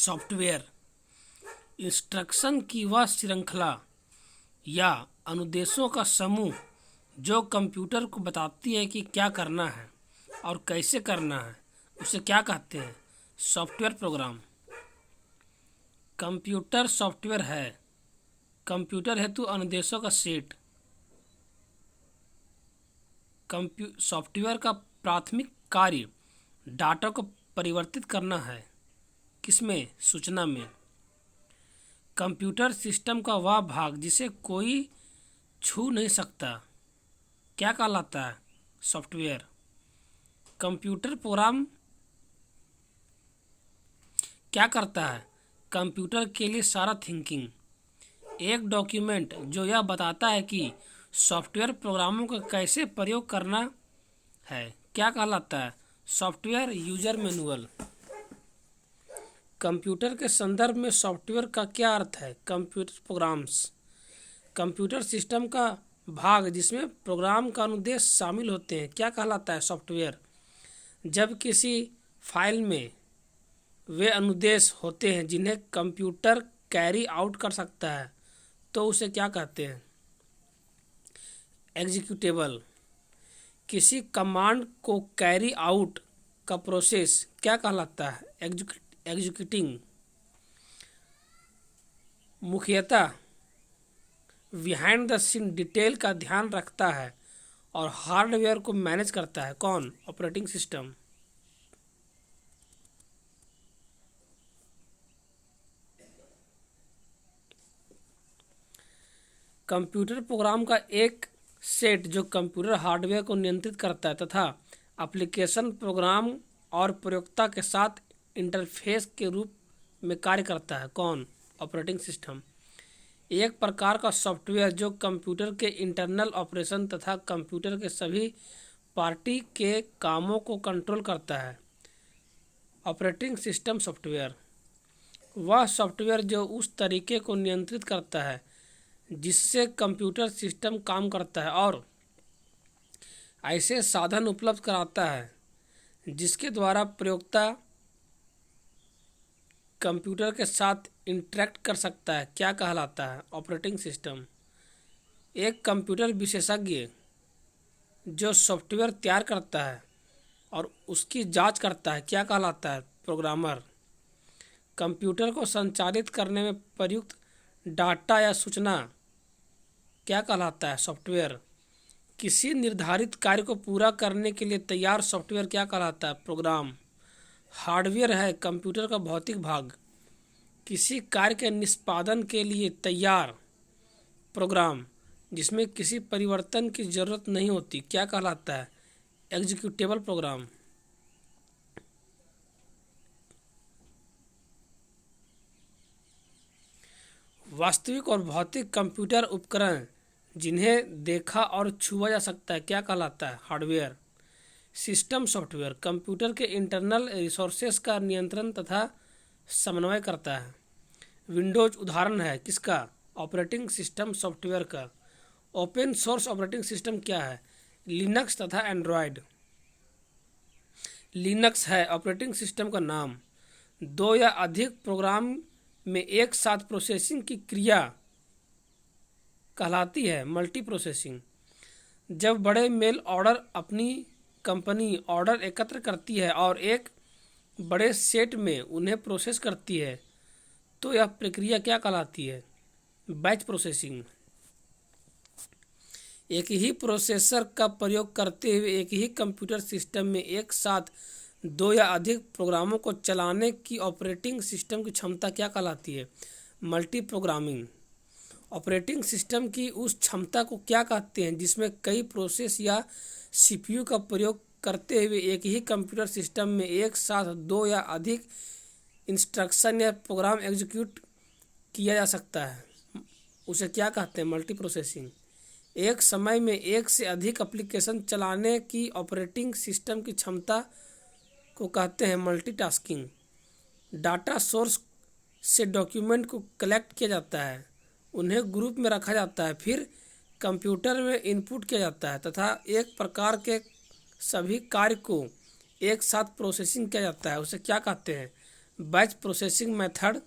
Software instruction की वह श्रृंखला या अनुदेशों का समूह जो कंप्यूटर को बताती है कि क्या करना है और कैसे करना है, उसे क्या कहते हैं? Software program. कंप्यूटर कंप्यूटर हेतु अनुदेशों का सेट। सॉफ्टवेयर का प्राथमिक कार्य डाटा को परिवर्तित करना है। किसमें? सूचना में। कंप्यूटर सिस्टम का वह भाग जिसे कोई छू नहीं सकता क्या कहलाता है? सॉफ्टवेयर। कंप्यूटर प्रोग्राम क्या करता है? कंप्यूटर के लिए सारा थिंकिंग। एक डॉक्यूमेंट जो यह बताता है कि सॉफ्टवेयर प्रोग्रामों का कैसे प्रयोग करना है क्या कहलाता है? Software user manual. कंप्यूटर के संदर्भ में सॉफ्टवेयर का क्या अर्थ है? Computer programs. कंप्यूटर सिस्टम का भाग जिसमें प्रोग्राम का अनुदेश शामिल होते हैं क्या कहलाता है? सॉफ्टवेयर। जब किसी फाइल में वे अनुदेश होते हैं जिन्हें कंप्यूटर कैरी आउट कर सकता है तो उसे क्या कहते हैं? एग्जीक्यूटेबल। किसी कमांड को कैरी आउट का प्रोसेस क्या कहलाता है? एग्जीक्यूटिंग। मुख्यतः बिहाइंड द सीन डिटेल का ध्यान रखता है और हार्डवेयर को मैनेज करता है। कौन? Operating system. कंप्यूटर प्रोग्राम का एक सेट जो कंप्यूटर हार्डवेयर को नियंत्रित करता है तथा एप्लीकेशन प्रोग्राम और प्रयोक्ता के साथ इंटरफेस के रूप में कार्य करता है। कौन? Operating system. एक प्रकार का सॉफ्टवेयर जो कंप्यूटर के इंटरनल ऑपरेशन तथा कंप्यूटर के सभी पार्टी के कामों को कंट्रोल करता है। ऑपरेटिंग सिस्टम सॉफ्टवेयर वह सॉफ्टवेयर जो उस तरीके को नियंत्रित करता है जिससे कंप्यूटर सिस्टम काम करता है और ऐसे साधन उपलब्ध कराता है जिसके द्वारा प्रयोक्ता कंप्यूटर के साथ इंटरेक्ट कर सकता है क्या कहलाता है? Operating system. एक कंप्यूटर विशेषज्ञ जो सॉफ्टवेयर तैयार करता है और उसकी जांच करता है क्या कहलाता है? प्रोग्रामर। कंप्यूटर को संचालित करने में प्रयुक्त डाटा या सूचना क्या कहलाता है? सॉफ्टवेयर। किसी निर्धारित कार्य को पूरा करने के लिए तैयार सॉफ्टवेयर क्या कहलाता है? प्रोग्राम। हार्डवेयर है कंप्यूटर का भौतिक भाग। किसी कार्य के निष्पादन के लिए तैयार प्रोग्राम जिसमें किसी परिवर्तन की जरूरत नहीं होती क्या कहलाता है? Executable program. वास्तविक और भौतिक कंप्यूटर उपकरण जिन्हें देखा और छुआ जा सकता है क्या कहलाता है? हार्डवेयर। सिस्टम सॉफ्टवेयर कंप्यूटर के इंटरनल रिसोर्सेस का नियंत्रण तथा समन्वय करता है। विंडोज उदाहरण है किसका? ऑपरेटिंग सिस्टम सॉफ्टवेयर का। ओपन सोर्स ऑपरेटिंग सिस्टम क्या है? लिनक्स तथा एंड्रॉयड। लिनक्स है ऑपरेटिंग सिस्टम का नाम। दो या अधिक प्रोग्राम में एक साथ प्रोसेसिंग की क्रिया कहलाती है मल्टी प्रोसेसिंग। जब बड़े मेल ऑर्डर अपनी कंपनी ऑर्डर एकत्र करती है और एक बड़े सेट में उन्हें प्रोसेस करती है तो यह प्रक्रिया क्या कहलाती है? Batch processing. एक ही प्रोसेसर का प्रयोग करते हुए एक ही कंप्यूटर सिस्टम में एक साथ दो या अधिक प्रोग्रामों को चलाने की ऑपरेटिंग सिस्टम की क्षमता क्या कहलाती है? Multi programming. ऑपरेटिंग सिस्टम की उस क्षमता को क्या कहते हैं जिसमें कई प्रोसेस या सीपीयू का प्रयोग करते हुए एक ही कंप्यूटर सिस्टम में एक साथ दो या अधिक इंस्ट्रक्शन या प्रोग्राम एग्जीक्यूट किया जा सकता है? उसे क्या कहते हैं? Multi processing. एक समय में एक से अधिक एप्लीकेशन चलाने की ऑपरेटिंग सिस्टम की क्षमता को कहते हैं मल्टीटास्किंग। डाटा सोर्स से डॉक्यूमेंट को कलेक्ट किया जाता है, उन्हें ग्रुप में रखा जाता है, फिर कंप्यूटर में इनपुट किया जाता है तथा एक प्रकार के सभी कार्य को एक साथ प्रोसेसिंग किया जाता है। उसे क्या कहते हैं? बैच प्रोसेसिंग मेथड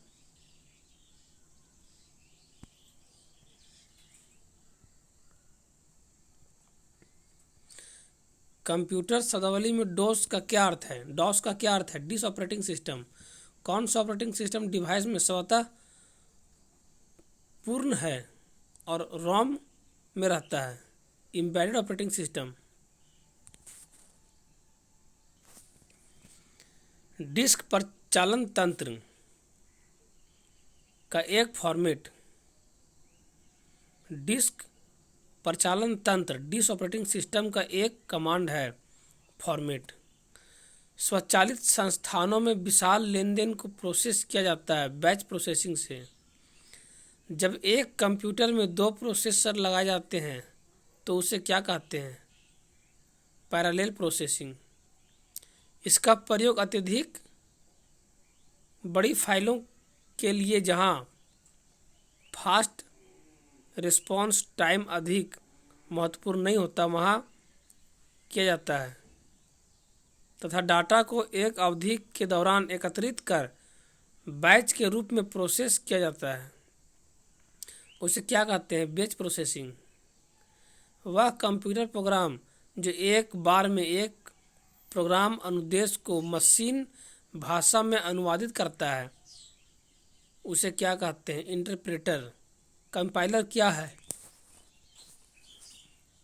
कंप्यूटर शब्दावली में डोस का क्या अर्थ है? डॉस का क्या अर्थ है? Disk operating system. कौन सा ऑपरेटिंग सिस्टम डिवाइस में स्वतः पूर्ण है और रोम में रहता है? Embedded operating system. डिस्क परिचालन तंत्र का एक फॉर्मेट। डिस्क परिचालन तंत्र डिस्क ऑपरेटिंग सिस्टम का एक कमांड है फॉर्मेट। स्वचालित संस्थानों में विशाल लेनदेन को प्रोसेस किया जाता है बैच प्रोसेसिंग से। जब एक कंप्यूटर में दो प्रोसेसर लगाए जाते हैं तो उसे क्या कहते हैं? Parallel processing. इसका प्रयोग अत्यधिक बड़ी फाइलों के लिए जहां फास्ट रिस्पॉन्स टाइम अधिक महत्वपूर्ण नहीं होता वहाँ किया जाता है तथा डाटा को एक अवधि के दौरान एकत्रित कर बैच के रूप में प्रोसेस किया जाता है। उसे क्या कहते हैं? Batch processing. वह कंप्यूटर प्रोग्राम जो एक बार में एक प्रोग्राम अनुदेश को मशीन भाषा में अनुवादित करता है उसे क्या कहते हैं? इंटरप्रेटर। कंपाइलर क्या है?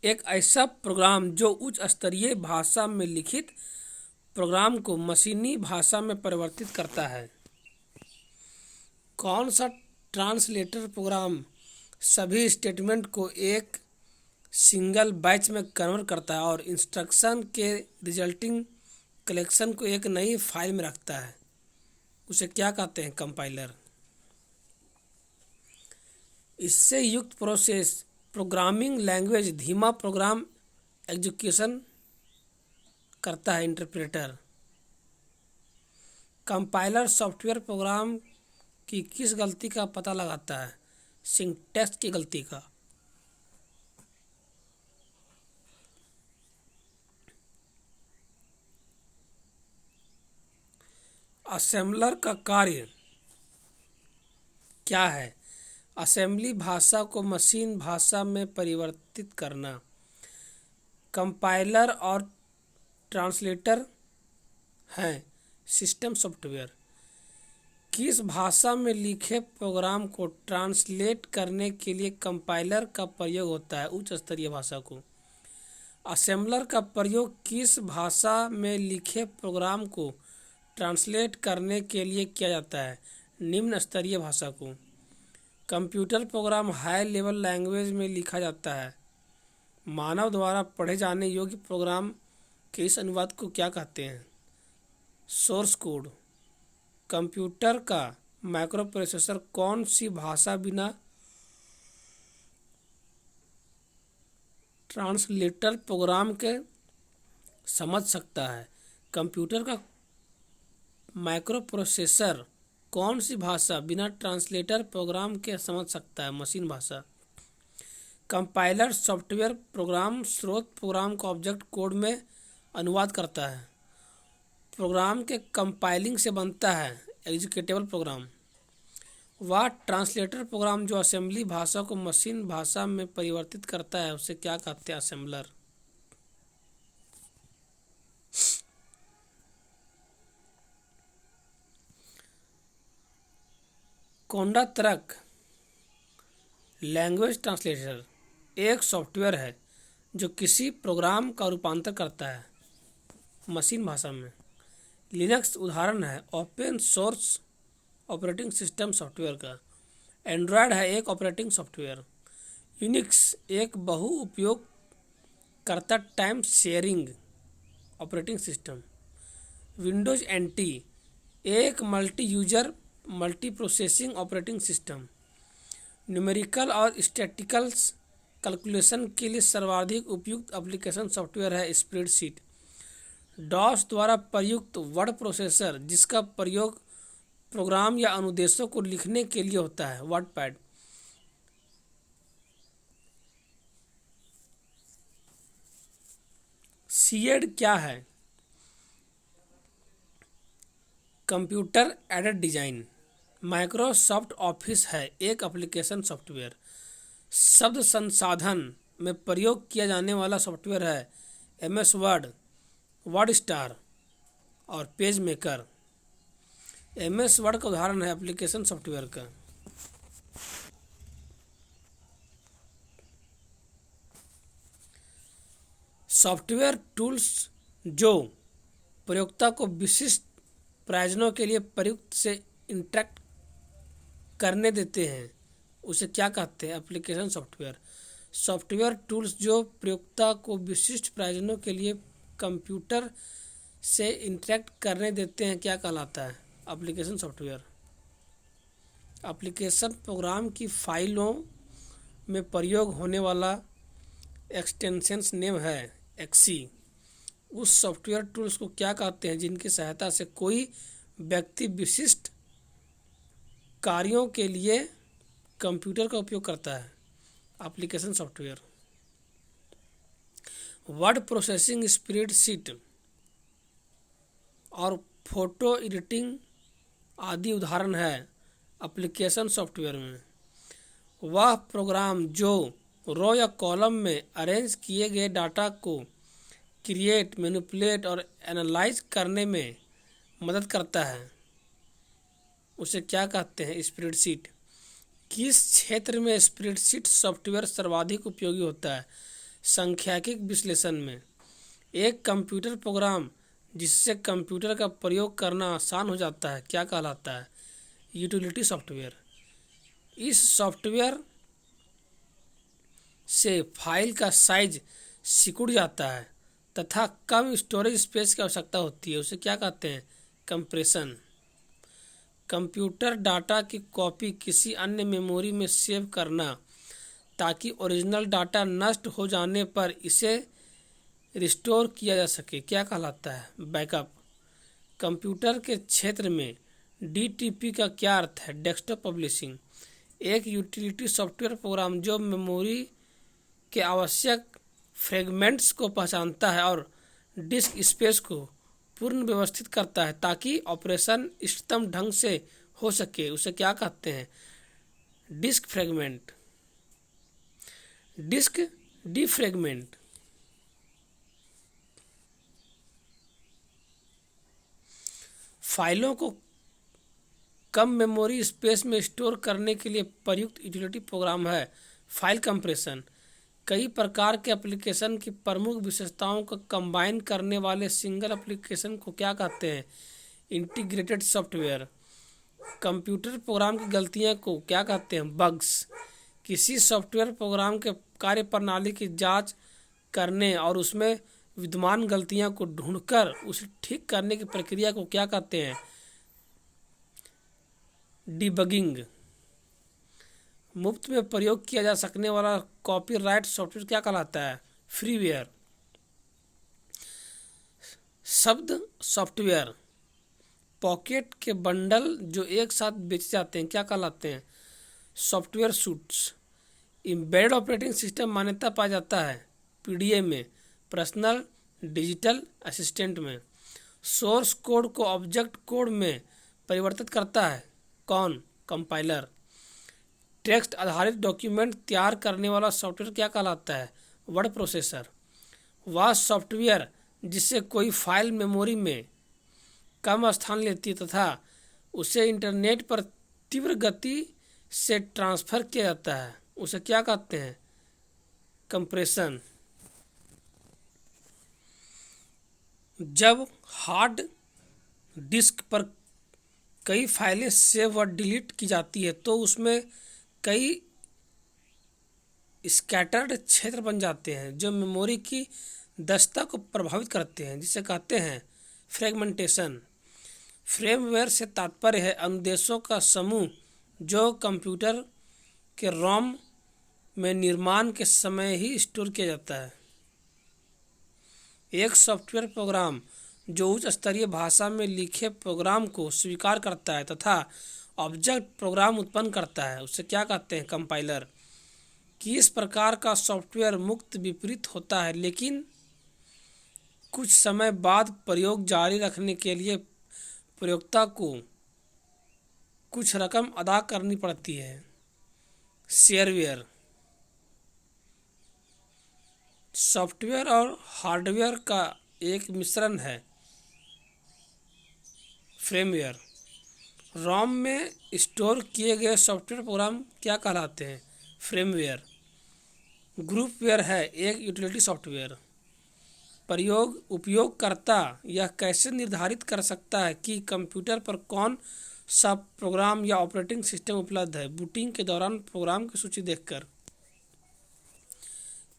एक ऐसा प्रोग्राम जो उच्च स्तरीय भाषा में लिखित प्रोग्राम को मशीनी भाषा में परिवर्तित करता है। कौन सा ट्रांसलेटर प्रोग्राम सभी स्टेटमेंट को एक सिंगल बैच में कन्वर्ट करता है और इंस्ट्रक्शन के रिजल्टिंग कलेक्शन को एक नई फाइल में रखता है? उसे क्या कहते हैं? कंपाइलर। इससे युक्त प्रोसेस प्रोग्रामिंग लैंग्वेज धीमा प्रोग्राम एग्जीक्यूशन करता है। इंटरप्रेटर। कंपाइलर सॉफ्टवेयर प्रोग्राम की किस गलती का पता लगाता है? सिंटैक्स की गलती का। असेंबलर का कार्य क्या है? असेंबली भाषा को मशीन भाषा में परिवर्तित करना। कंपाइलर और ट्रांसलेटर हैं सिस्टम सॉफ्टवेयर। किस भाषा में लिखे प्रोग्राम को ट्रांसलेट करने के लिए कंपाइलर का प्रयोग होता है? उच्च स्तरीय भाषा को। असेंबलर का प्रयोग किस भाषा में लिखे प्रोग्राम को ट्रांसलेट करने के लिए किया जाता है? निम्न स्तरीय भाषा को। Computer program high level language में लिखा जाता है। मानव द्वारा पढ़े जाने योग्य प्रोग्राम के इस अनुवाद को क्या कहते हैं? Source code. कंप्यूटर का माइक्रो प्रोसेसर कौन सी भाषा बिना ट्रांसलेटर प्रोग्राम के समझ सकता है? कंप्यूटर का माइक्रो प्रोसेसर कौन सी भाषा बिना ट्रांसलेटर प्रोग्राम के समझ सकता है? मशीन भाषा। कंपाइलर सॉफ्टवेयर प्रोग्राम स्रोत प्रोग्राम को ऑब्जेक्ट कोड में अनुवाद करता है। प्रोग्राम के कंपाइलिंग से बनता है एग्जीक्यूटेबल प्रोग्राम। वह ट्रांसलेटर प्रोग्राम जो असेंबली भाषा को मशीन भाषा में परिवर्तित करता है उसे क्या कहते हैं? असेंबलर। कोंडा तर्क लैंग्वेज ट्रांसलेटर एक सॉफ्टवेयर है जो किसी प्रोग्राम का रूपांतर करता है मशीन भाषा में। लिनक्स उदाहरण है open source operating system software का। एंड्रॉयड है एक ऑपरेटिंग सॉफ्टवेयर। यूनिक्स एक बहु उपयोगकर्ता time sharing operating system. Windows NT एक multi user multi processing operating system. Numerical और स्टैटिकल्स कैलकुलेशन के लिए सर्वाधिक उपयुक्त एप्लीकेशन सॉफ्टवेयर है स्प्रेडशीट। डॉस द्वारा प्रयुक्त वर्ड प्रोसेसर जिसका प्रयोग प्रोग्राम या अनुदेशों को लिखने के लिए होता है वर्डपैड। सीएड क्या है? Computer aided design. Microsoft office है एक एप्लीकेशन सॉफ्टवेयर। शब्द संसाधन में प्रयोग किया जाने वाला सॉफ्टवेयर है MS वर्ड, वर्ड स्टार और पेज मेकर। MS वर्ड का उदाहरण है एप्लीकेशन सॉफ्टवेयर का। सॉफ्टवेयर टूल्स जो प्रयोक्ता को विशिष्ट प्रयोजनों के लिए प्रयुक्त से इंटरेक्ट करने देते हैं उसे क्या कहते हैं? Application software. सॉफ्टवेयर टूल्स जो प्रयोक्ता को विशिष्ट प्रयोजनों के लिए कंप्यूटर से इंटरेक्ट करने देते हैं क्या कहलाता है? Application software. एप्लीकेशन प्रोग्राम की फाइलों में प्रयोग होने वाला एक्सटेंशन नेम है एक्सी। उस सॉफ्टवेयर टूल्स को क्या कहते हैं जिनकी सहायता से कोई व्यक्ति विशिष्ट कार्यों के लिए कंप्यूटर का उपयोग करता है? Application software. Word processing, spreadsheet और फोटो एडिटिंग आदि उदाहरण है एप्लीकेशन सॉफ्टवेयर में। वह प्रोग्राम जो रो या कॉलम में अरेंज किए गए डाटा को क्रिएट, मैनिपुलेट और एनालाइज करने में मदद करता है उसे क्या कहते हैं? स्प्रेडशीट। किस क्षेत्र में स्प्रेडशीट सॉफ्टवेयर सर्वाधिक उपयोगी होता है? सांख्यिकीय विश्लेषण में। एक कंप्यूटर प्रोग्राम जिससे कंप्यूटर का प्रयोग करना आसान हो जाता है क्या कहलाता है? Utility software. इस सॉफ्टवेयर से फाइल का साइज सिकुड़ जाता है तथा कम स्टोरेज स्पेस की आवश्यकता होती है उसे क्या कहते हैं? कंप्रेशन। कंप्यूटर डाटा की कॉपी किसी अन्य मेमोरी में सेव करना ताकि ओरिजिनल डाटा नष्ट हो जाने पर इसे रिस्टोर किया जा सके क्या कहलाता है? बैकअप। कंप्यूटर के क्षेत्र में DTP का क्या अर्थ है? Desktop publishing. एक यूटिलिटी सॉफ्टवेयर प्रोग्राम जो मेमोरी के आवश्यक फ्रेगमेंट्स को पहचानता है और डिस्क स्पेस को पूर्ण व्यवस्थित करता है ताकि ऑपरेशन इष्टतम ढंग से हो सके उसे क्या कहते हैं? Disk fragment. Disk defragment. फाइलों को कम मेमोरी स्पेस में स्टोर करने के लिए प्रयुक्त यूटिलिटी प्रोग्राम है फाइल कंप्रेशन। कई प्रकार के एप्लीकेशन की प्रमुख विशेषताओं को कंबाइन करने वाले सिंगल एप्लीकेशन को क्या कहते हैं? Integrated software. कंप्यूटर प्रोग्राम की गलतियां को क्या कहते हैं? बग्स। किसी सॉफ्टवेयर प्रोग्राम के कार्यप्रणाली की जांच करने और उसमें विद्यमान गलतियां को ढूंढकर उसे ठीक करने की प्रक्रिया को क्या कहते हैं? डिबगिंग। मुफ्त में प्रयोग किया जा सकने वाला कॉपीराइट सॉफ्टवेयर क्या कहलाता है? फ्रीवेयर। शब्द सॉफ्टवेयर। पॉकेट के बंडल जो एक साथ बेचे जाते हैं क्या कहलाते हैं? Software suits. Embedded operating system मान्यता पाया जाता है PDA में, पर्सनल डिजिटल असिस्टेंट में। सोर्स कोड को ऑब्जेक्ट कोड में परिवर्तित करता है कौन? कंपाइलर। टेक्स्ट आधारित डॉक्यूमेंट तैयार करने वाला सॉफ्टवेयर क्या कहलाता है? Word processor. वह सॉफ्टवेयर जिससे कोई फाइल मेमोरी में कम स्थान लेती है तथा उसे इंटरनेट पर तीव्र गति से ट्रांसफ़र किया जाता है उसे क्या कहते हैं? कंप्रेशन। जब हार्ड डिस्क पर कई फाइलें सेव व डिलीट की जाती है तो उसमें कई स्कैटर्ड क्षेत्र बन जाते हैं जो मेमोरी की दक्षता को प्रभावित करते हैं जिसे कहते हैं फ्रेगमेंटेशन। फ्रेमवेयर से तात्पर्य है अनुदेशों का समूह जो कंप्यूटर के रोम में निर्माण के समय ही स्टोर किया जाता है। एक सॉफ्टवेयर प्रोग्राम जो उच्च स्तरीय भाषा में लिखे प्रोग्राम को स्वीकार करता है तथा ऑब्जेक्ट प्रोग्राम उत्पन्न करता है उसे क्या कहते हैं? कंपाइलर। कि इस प्रकार का सॉफ्टवेयर मुक्त विपरीत होता है लेकिन कुछ समय बाद प्रयोग जारी रखने के लिए प्रयोक्ता को कुछ रकम अदा करनी पड़ती है। शेयरवेयर सॉफ्टवेयर और हार्डवेयर का एक मिश्रण है। फ्रेमवेयर रोम में स्टोर किए गए सॉफ्टवेयर प्रोग्राम क्या कहलाते हैं? फ्रेमवेयर। ग्रुपवेयर है एक यूटिलिटी सॉफ्टवेयर। उपयोगकर्ता यह कैसे निर्धारित कर सकता है कि कंप्यूटर पर कौन सा प्रोग्राम या ऑपरेटिंग सिस्टम उपलब्ध है? बूटिंग के दौरान प्रोग्राम की सूची देखकर।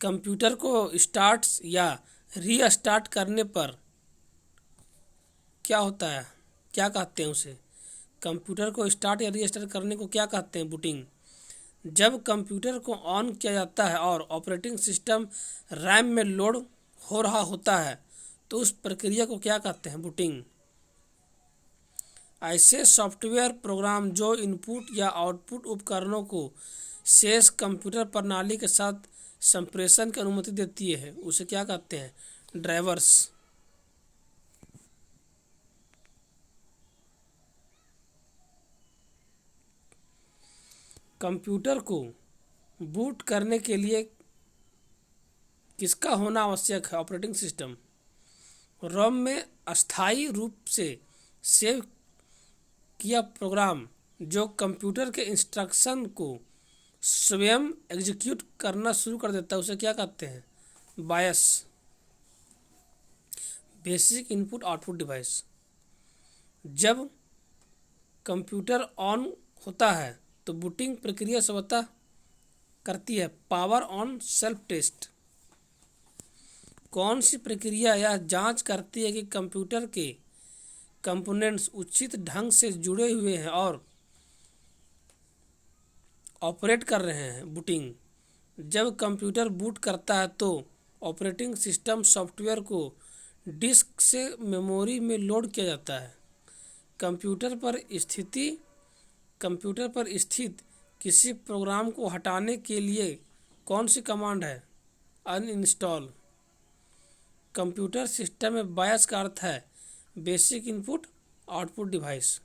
कंप्यूटर को स्टार्ट या रीस्टार्ट करने पर क्या होता है, क्या कहते हैं उसे? कंप्यूटर को स्टार्ट या रीस्टार्ट करने को क्या कहते हैं? बूटिंग। जब कंप्यूटर को ऑन किया जाता है और ऑपरेटिंग सिस्टम रैम में लोड हो रहा होता है तो उस प्रक्रिया को क्या कहते हैं? बूटिंग। ऐसे सॉफ्टवेयर प्रोग्राम जो इनपुट या आउटपुट उपकरणों को शेष कंप्यूटर प्रणाली के साथ संप्रेषण की अनुमति देती है उसे क्या कहते हैं? ड्राइवर्स। कंप्यूटर को बूट करने के लिए किसका होना आवश्यक है? Operating system. रोम में अस्थायी रूप से सेव किया प्रोग्राम जो कंप्यूटर के इंस्ट्रक्शन को स्वयं एग्जीक्यूट करना शुरू कर देता है उसे क्या कहते हैं? बायस। बेसिक इनपुट आउटपुट डिवाइस जब कंप्यूटर ऑन होता है तो बूटिंग प्रक्रिया स्वतः करती है। पावर ऑन सेल्फ टेस्ट कौन सी प्रक्रिया यह जांच करती है कि कंप्यूटर के कंपोनेंट्स उचित ढंग से जुड़े हुए हैं और ऑपरेट कर रहे हैं? बूटिंग। जब कंप्यूटर बूट करता है तो ऑपरेटिंग सिस्टम सॉफ्टवेयर को डिस्क से मेमोरी में लोड किया जाता है। कंप्यूटर पर स्थित किसी प्रोग्राम को हटाने के लिए कौन सी कमांड है? अनइंस्टॉल। कंप्यूटर सिस्टम में बायस का अर्थ है basic input output device.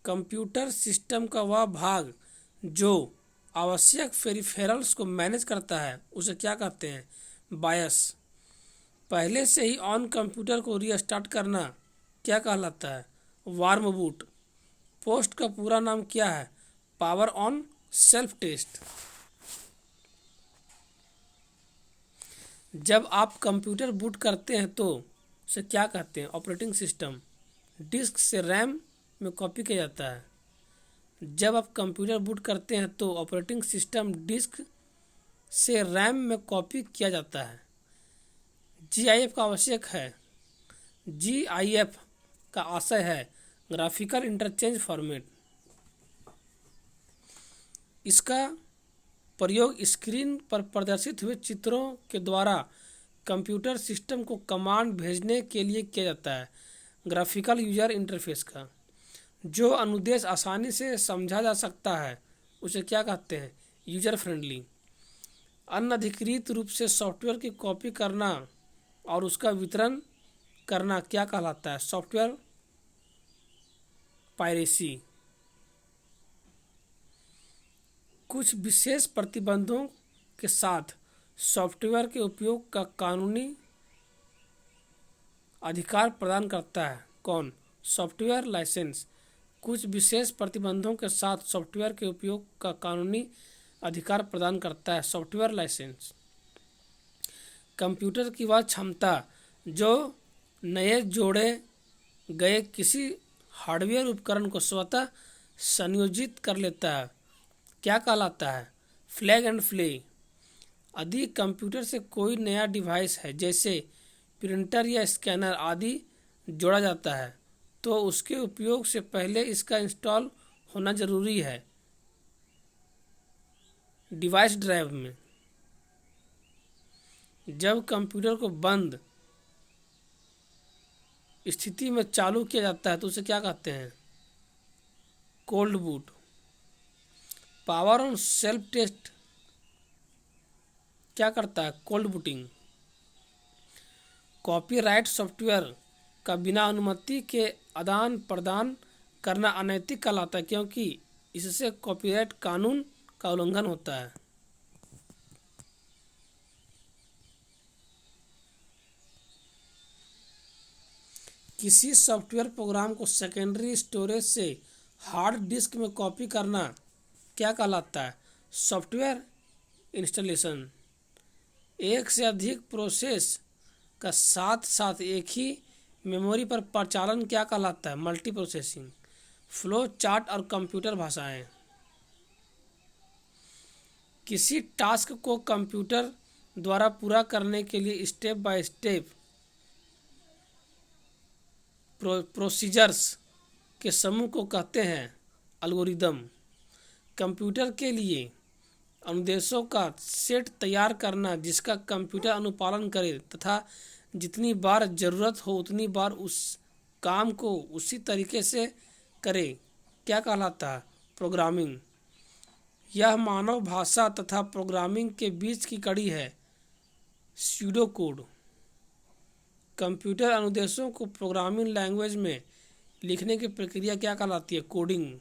Computer system का वह भाग जो आवश्यक पेरिफेरल्स को मैनेज करता है उसे क्या कहते हैं? बायस। पहले से ही ऑन कंप्यूटर को रीस्टार्ट करना क्या कहलाता है? Warm boot. पोस्ट का पूरा नाम क्या है? Power on self test. जब आप कंप्यूटर बूट करते हैं तो उसे क्या कहते हैं? Operating system. डिस्क से रैम में कॉपी किया जाता है। जब आप कंप्यूटर बूट करते हैं तो ऑपरेटिंग सिस्टम डिस्क से रैम में कॉपी किया जाता है। GIF का आवश्यक है। GIF का आशय है ग्राफिकल इंटरचेंज फॉर्मेट। इसका प्रयोग स्क्रीन पर प्रदर्शित हुए चित्रों के द्वारा कंप्यूटर सिस्टम को कमांड भेजने के लिए किया जाता है। ग्राफिकल यूजर इंटरफेस का जो अनुदेश आसानी से समझा जा सकता है उसे क्या कहते हैं? User friendly. अनधिकृत रूप से सॉफ्टवेयर की कॉपी करना और उसका वितरण करना क्या कहलाता है? Software piracy. कुछ विशेष प्रतिबंधों के साथ सॉफ्टवेयर के उपयोग का कानूनी अधिकार प्रदान करता है। कौन? Software license. कुछ विशेष प्रतिबंधों के साथ सॉफ्टवेयर के उपयोग का कानूनी अधिकार प्रदान करता है। Software licence. कंप्यूटर की वह क्षमता जो नए जोड़े गए किसी हार्डवेयर उपकरण को स्वतः संयोजित कर लेता है क्या कहलाता है? Plug and play. यदि कंप्यूटर से कोई नया डिवाइस है जैसे प्रिंटर या स्कैनर आदि जोड़ा जाता है तो उसके उपयोग से पहले इसका इंस्टॉल होना जरूरी है डिवाइस ड्राइव में। जब कंप्यूटर को बंद स्थिति में चालू किया जाता है तो उसे क्या कहते हैं? Cold boot. Power on self test क्या करता है? Cold booting. कॉपीराइट सॉफ्टवेयर का बिना अनुमति के आदान प्रदान करना अनैतिक कहलाता है, क्योंकि इससे कॉपीराइट कानून का उल्लंघन होता है। किसी सॉफ्टवेयर प्रोग्राम को सेकेंडरी स्टोरेज से हार्ड डिस्क में कॉपी करना क्या कहलाता है? Software installation. एक से अधिक प्रोसेस का साथ साथ एक ही मेमोरी पर परिचालन क्या कहलाता है? Multi processing. फ्लो चार्ट और कंप्यूटर भाषाएं। किसी टास्क को कंप्यूटर द्वारा पूरा करने के लिए स्टेप बाय स्टेप प्रोसीजर्स के समूह को कहते हैं एल्गोरिदम। कंप्यूटर के लिए अनुदेशों का सेट तैयार करना जिसका कंप्यूटर अनुपालन करे तथा जितनी बार ज़रूरत हो उतनी बार उस काम को उसी तरीके से करे क्या कहलाता है? प्रोग्रामिंग। यह मानव भाषा तथा प्रोग्रामिंग के बीच की कड़ी है, स्यूडो कोड। कंप्यूटर अनुदेशों को प्रोग्रामिंग लैंग्वेज में लिखने की प्रक्रिया क्या कहलाती है? कोडिंग।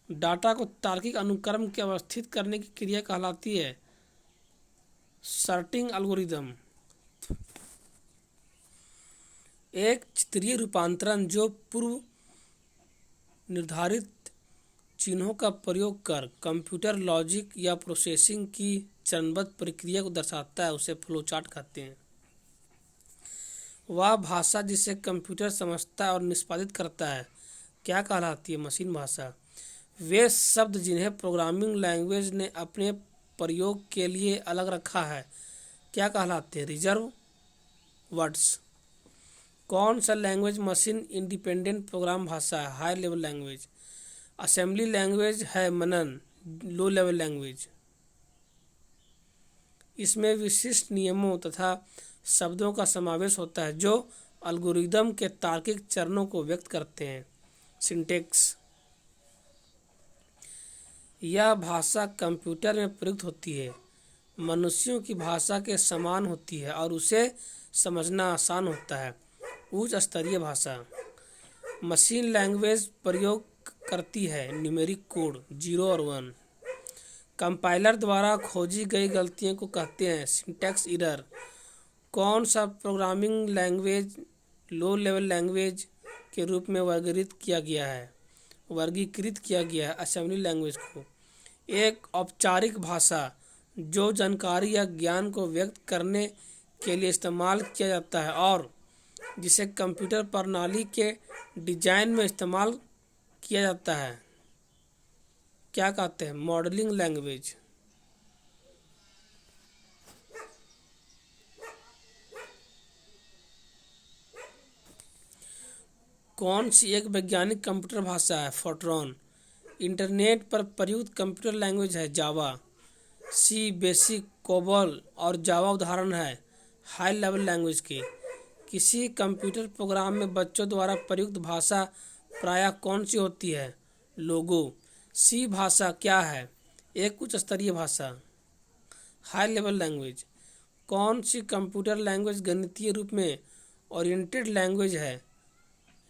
डाटा को तार्किक अनुक्रम के अवस्थित करने की क्रिया कहलाती है सॉर्टिंग एल्गोरिदम। एक चित्रीय रूपांतरण जो पूर्व निर्धारित चिन्हों का प्रयोग कर कंप्यूटर लॉजिक या प्रोसेसिंग की चरणबद्ध प्रक्रिया को दर्शाता है, उसे फ्लोचार्ट कहते हैं। वह भाषा जिसे कंप्यूटर समझता है और निष्पादित करता है क्या कहलाती है? मशीन भाषा। वे शब्द जिन्हें प्रोग्रामिंग लैंग्वेज ने अपने प्रयोग के लिए अलग रखा है क्या कहलाते हैं? Reserve words. कौन सा लैंग्वेज मशीन इंडिपेंडेंट प्रोग्राम भाषा है? High level language. Assembly language है मनन, लो लेवल लैंग्वेज। इसमें विशिष्ट नियमों तथा शब्दों का समावेश होता है जो एल्गोरिदम के तार्किक चरणों को व्यक्त करते हैं। सिंटेक्स। यह भाषा कंप्यूटर में प्रयुक्त होती है, मनुष्यों की भाषा के समान होती है और उसे समझना आसान होता है। उच्च स्तरीय भाषा। मशीन लैंग्वेज प्रयोग करती है न्यूमेरिक कोड 0 और 1। कंपाइलर द्वारा खोजी गई गलतियों को कहते हैं सिंटैक्स एरर। कौन सा programming language low level language के रूप में वर्गीकृत किया गया है? असेंबली लैंग्वेज को। एक औपचारिक भाषा जो जानकारी या ज्ञान को व्यक्त करने के लिए इस्तेमाल किया जाता है और जिसे कंप्यूटर प्रणाली के डिजाइन में इस्तेमाल किया जाता है क्या कहते हैं? Modelling language. कौन सी एक वैज्ञानिक कंप्यूटर भाषा है? फोर्ट्रॉन। इंटरनेट पर प्रयुक्त कंप्यूटर लैंग्वेज है जावा। सी, बेसिक, कोबॉल और जावा उदाहरण है हाई लेवल लैंग्वेज के। किसी कंप्यूटर प्रोग्राम में बच्चों द्वारा प्रयुक्त भाषा प्रायः कौन सी होती है? लोगो। सी भाषा क्या है? एक उच्च स्तरीय भाषा, हाई लेवल लैंग्वेज। कौन सी कंप्यूटर लैंग्वेज गणितीय रूप में ओरिएंटेड लैंग्वेज है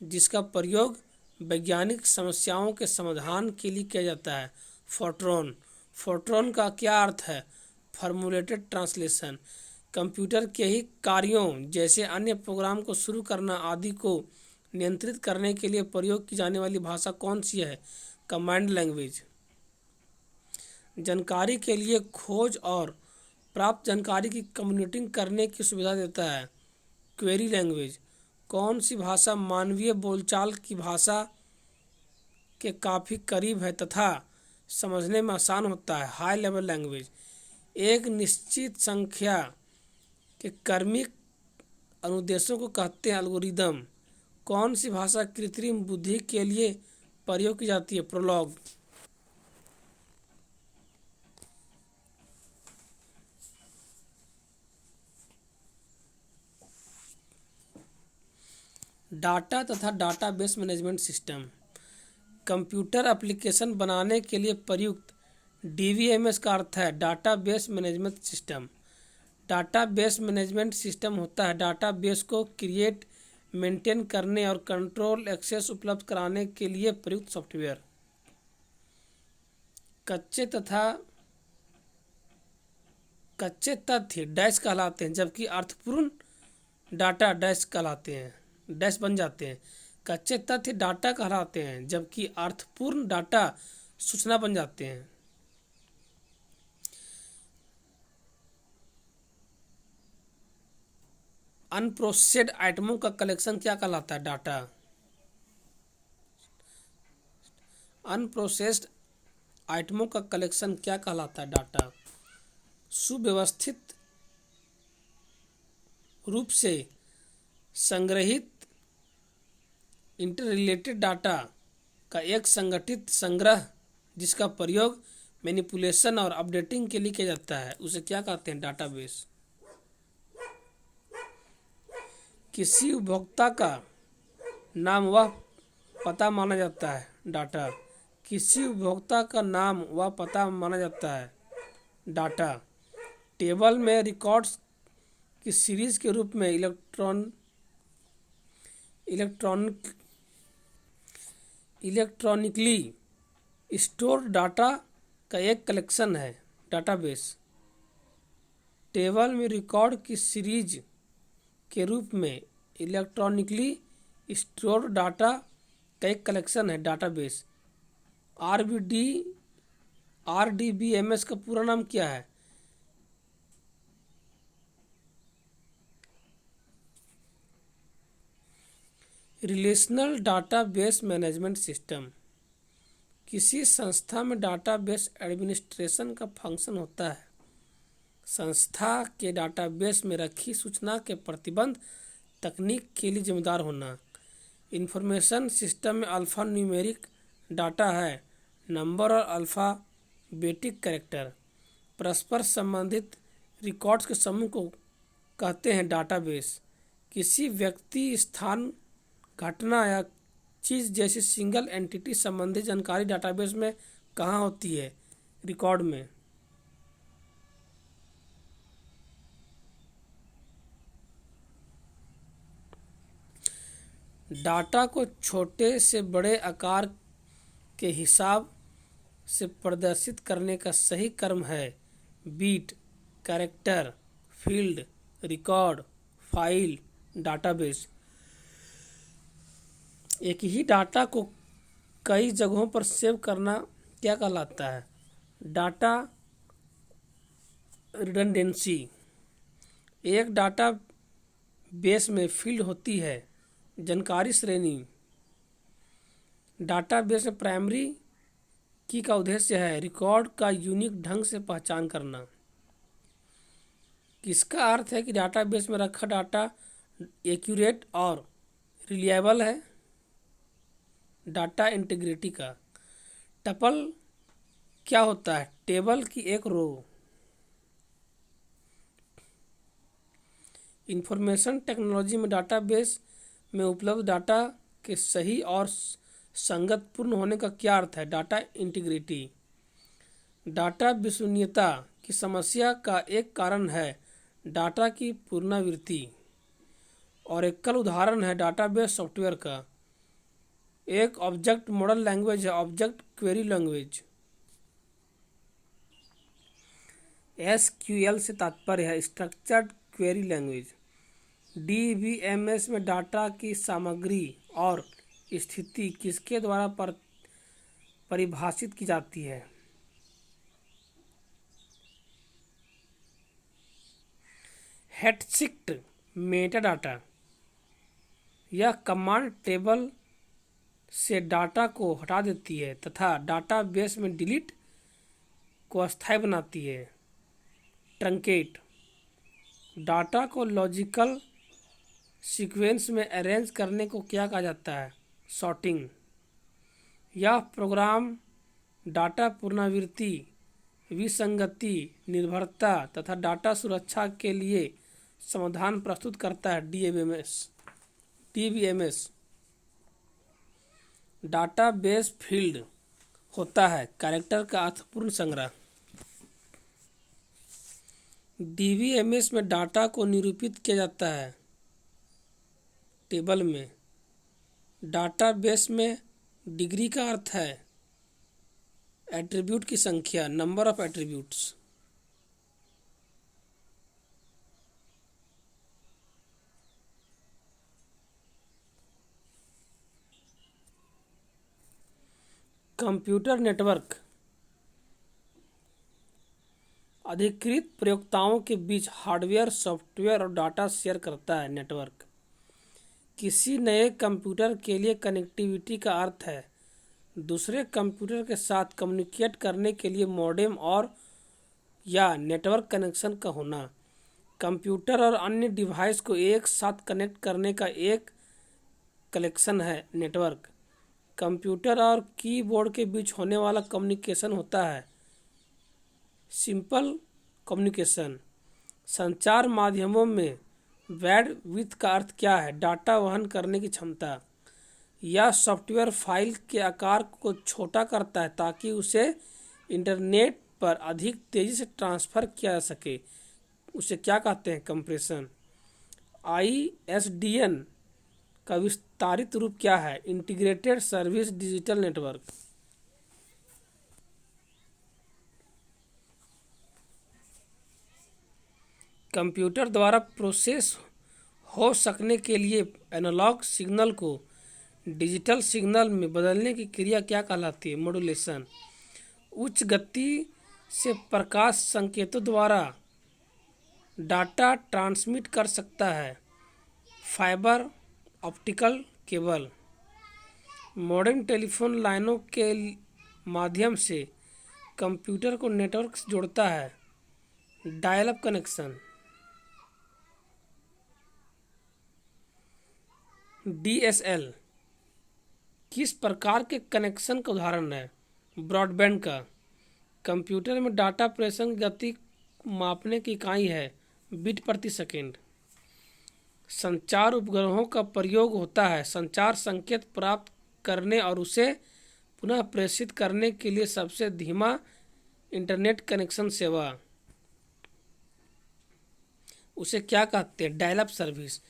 जिसका प्रयोग वैज्ञानिक समस्याओं के समाधान के लिए किया जाता है? फोर्ट्रॉन। फोर्ट्रॉन का क्या अर्थ है? फॉर्मूलेटेड ट्रांसलेशन। कंप्यूटर के ही कार्यों जैसे अन्य प्रोग्राम को शुरू करना आदि को नियंत्रित करने के लिए प्रयोग की जाने वाली भाषा कौन सी है? Command language. जानकारी के लिए खोज और प्राप्त जानकारी की कम्युनिकेटिंग करने की सुविधा देता है क्वेरी लैंग्वेज। कौन सी भाषा मानवीय बोलचाल की भाषा के काफ़ी करीब है तथा समझने में आसान होता है? High level language. एक निश्चित संख्या के क्रमिक अनुदेशों को कहते हैं एल्गोरिदम। कौन सी भाषा कृत्रिम बुद्धि के लिए प्रयोग की जाती है? प्रोलॉग। डाटा तथा database management system. Computer application बनाने के लिए प्रयुक्त डीबीएमएस का अर्थ है database management system. Database management system होता है डाटाबेस को क्रिएट, मेंटेन करने और कंट्रोल एक्सेस उपलब्ध कराने के लिए प्रयुक्त सॉफ्टवेयर। कच्चे तथ्य डैश कहलाते हैं, जबकि अर्थपूर्ण डाटा डैश कहलाते हैं, डैश बन जाते हैं। कच्चे तथ्य डाटा कहलाते हैं, जबकि अर्थपूर्ण डाटा सूचना बन जाते हैं। अनप्रोसेस्ड आइटमों का कलेक्शन क्या कहलाता है? डाटा। अनप्रोसेस्ड आइटमों का कलेक्शन क्या कहलाता है? डाटा। सुव्यवस्थित रूप से संग्रहित इंटररिलेटेड डाटा का एक संगठित संग्रह जिसका प्रयोग मैनिपुलेशन और अपडेटिंग के लिए किया जाता है, उसे क्या कहते हैं? डाटाबेस। किसी उपभोक्ता का नाम वह पता माना जाता है। डाटा। किसी उपभोक्ता का नाम वह पता माना जाता है। डाटा। टेबल में रिकॉर्ड्स की सीरीज के रूप में इलेक्ट्रॉनिकली स्टोर डाटा का एक कलेक्शन है डाटाबेस। टेबल में रिकॉर्ड की सीरीज के रूप में इलेक्ट्रॉनिकली स्टोर डाटा का एक कलेक्शन है डाटाबेस। आरडीबीएमएस का पूरा नाम क्या है? Relational database management system. किसी संस्था में डाटाबेस एडमिनिस्ट्रेशन का फंक्शन होता है। संस्था के डाटाबेस में रखी सूचना के प्रबंधन तकनीक के लिए जिम्मेदार होना। इंफॉर्मेशन सिस्टम में अल्फा न्यूमेरिक डाटा है, नंबर और अल्फ़ाबेटिक कैरेक्टर। परस्पर संबंधित रिकॉर्ड्स के समूह को कहते हैं डाटाबेस। किसी व्यक्ति, स्थान, घटना या चीज़ जैसी सिंगल एंटिटी संबंधी जानकारी डाटाबेस में कहाँ होती है? रिकॉर्ड में। डाटा को छोटे से बड़े आकार के हिसाब से प्रदर्शित करने का सही क्रम है bit, character, field, record, file, database. एक ही डाटा को कई जगहों पर सेव करना क्या कहलाता है? Data redundancy. एक डाटा बेस में फील्ड होती है जानकारी श्रेणी। डाटाबेस में प्राइमरी की का उद्देश्य है रिकॉर्ड का यूनिक ढंग से पहचान करना। किसका अर्थ है कि डाटाबेस में रखा डाटा एक्यूरेट और रिलायबल है? डाटा इंटीग्रिटी का। टपल क्या होता है? टेबल की एक रो। इंफॉर्मेशन टेक्नोलॉजी में डाटाबेस में उपलब्ध डाटा के सही और संगतपूर्ण होने का क्या अर्थ है? Data integrity. डाटा विश्वसनीयता की समस्या का एक कारण है डाटा की पुनरावृत्ति और एकल उदाहरण है डाटाबेस सॉफ्टवेयर का। एक ऑब्जेक्ट मॉडल लैंग्वेज है ऑब्जेक्ट क्वेरी लैंग्वेज। एसक्यूएल से तात्पर्य है स्ट्रक्चर्ड क्वेरी लैंग्वेज। डीबीएमएस में डाटा की सामग्री और स्थिति किसके द्वारा परिभाषित की जाती है? हेडशिफ्ट मेटाडाटा। यह कमांड टेबल से डाटा को हटा देती है तथा डाटाबेस में डिलीट को अस्थायी बनाती है। ट्रंकेट। डाटा को लॉजिकल सीक्वेंस में अरेंज करने को क्या कहा जाता है? सॉर्टिंग। यह प्रोग्राम डाटा पुनरावृत्ति, विसंगति, निर्भरता तथा डाटा सुरक्षा के लिए समाधान प्रस्तुत करता है। डीबीएमएस। डाटाबेस फील्ड होता है कैरेक्टर का अर्थपूर्ण संग्रह। डीबीएमएस में डाटा को निरूपित किया जाता है टेबल में। डाटाबेस में डिग्री का अर्थ है एट्रीब्यूट की संख्या, number of attributes. Computer network अधिकृत प्रयोक्ताओं के बीच हार्डवेयर, सॉफ्टवेयर और डाटा शेयर करता है। नेटवर्क किसी नए कंप्यूटर के लिए कनेक्टिविटी का अर्थ है दूसरे कंप्यूटर के साथ कम्युनिकेट करने के लिए मॉडेम और या नेटवर्क कनेक्शन का होना। कंप्यूटर और अन्य डिवाइस को एक साथ कनेक्ट करने का एक कलेक्शन है नेटवर्क। कंप्यूटर और कीबोर्ड के बीच होने वाला कम्युनिकेशन होता है सिंपल कम्युनिकेशन। संचार माध्यमों में बैंडविड्थ का अर्थ क्या है? डाटा वहन करने की क्षमता। यह सॉफ्टवेयर फाइल के आकार को छोटा करता है ताकि उसे इंटरनेट पर अधिक तेजी से ट्रांसफ़र किया जा सके। उसे क्या कहते हैं? कंप्रेशन। ISDN का विस्तारित रूप क्या है? Integrated service digital network. Computer द्वारा प्रोसेस हो सकने के लिए एनालॉग सिग्नल को डिजिटल सिग्नल में बदलने की क्रिया क्या कहलाती है? मॉड्यूलेशन। उच्च गति से प्रकाश संकेतों द्वारा डाटा ट्रांसमिट कर सकता है fibre optical cable. Modern telephone लाइनों के माध्यम से कंप्यूटर को नेटवर्क से जोड़ता है डायल अप कनेक्शन। DSL किस प्रकार के कनेक्शन का उदाहरण है? ब्रॉडबैंड का। कंप्यूटर में डाटा प्रेषण की गति मापने की इकाई है बिट प्रति सेकंड। संचार उपग्रहों का प्रयोग होता है संचार संकेत प्राप्त करने और उसे पुनः प्रेषित करने के लिए सबसे धीमा इंटरनेट कनेक्शन सेवा। उसे क्या कहते हैं? Dial up service.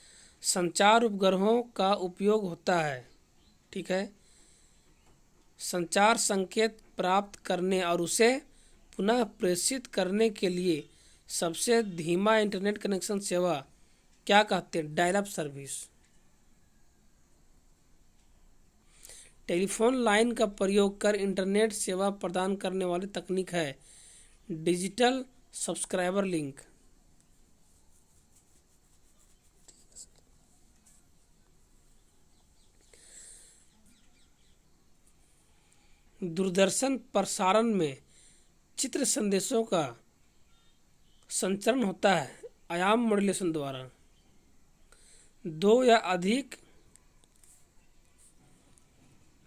संचार उपग्रहों का उपयोग होता है, ठीक है, संचार संकेत प्राप्त करने और उसे पुनः प्रेषित करने के लिए सबसे धीमा इंटरनेट कनेक्शन सेवा क्या कहते हैं? Dial up service. Telephone line का प्रयोग कर इंटरनेट सेवा प्रदान करने वाली तकनीक है डिजिटल सब्सक्राइबर लिंक। दूरदर्शन प्रसारण में चित्र संदेशों का संचरण होता है आयाम मॉड्यूलेशन द्वारा। दो या अधिक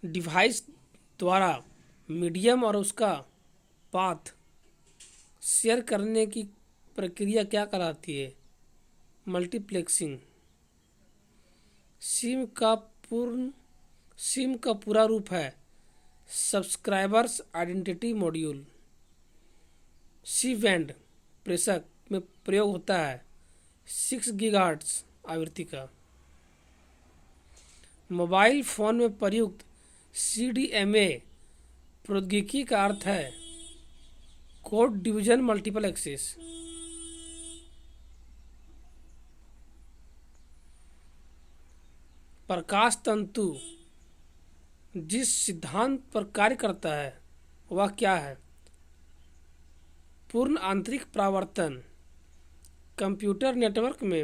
डिवाइस द्वारा मीडियम और उसका पाथ शेयर करने की प्रक्रिया क्या कहलाती है? मल्टीप्लेक्सिंग। सिम का पूरा रूप है subscribers identity module. C band प्रेषक में प्रयोग होता है 6 गीगाहर्ट्ज़ आवृत्ति का। मोबाइल फोन में प्रयुक्त CDMA प्रौद्योगिकी का अर्थ है कोड डिवीजन मल्टीपल एक्सेस। प्रकाश तंतु जिस सिद्धांत पर कार्य करता है वह क्या है? पूर्ण आंतरिक परावर्तन। कंप्यूटर नेटवर्क में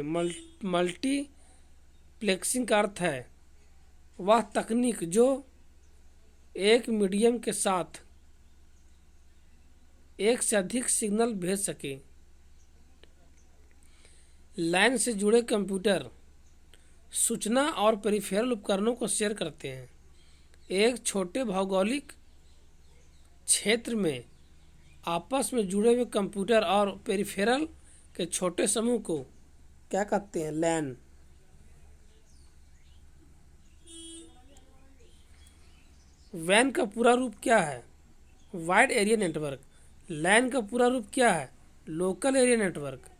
मल्टीप्लेक्सिंग का अर्थ है वह तकनीक जो एक मीडियम के साथ एक से अधिक सिग्नल भेज सके। लैन से जुड़े कंप्यूटर सूचना और पेरिफेरल उपकरणों को शेयर करते हैं। एक छोटे भौगोलिक क्षेत्र में आपस में जुड़े हुए कंप्यूटर और पेरिफेरल के छोटे समूह को क्या कहते हैं? लैन। वैन का पूरा रूप क्या है? Wide area network. लैन का पूरा रूप क्या है? Local area network.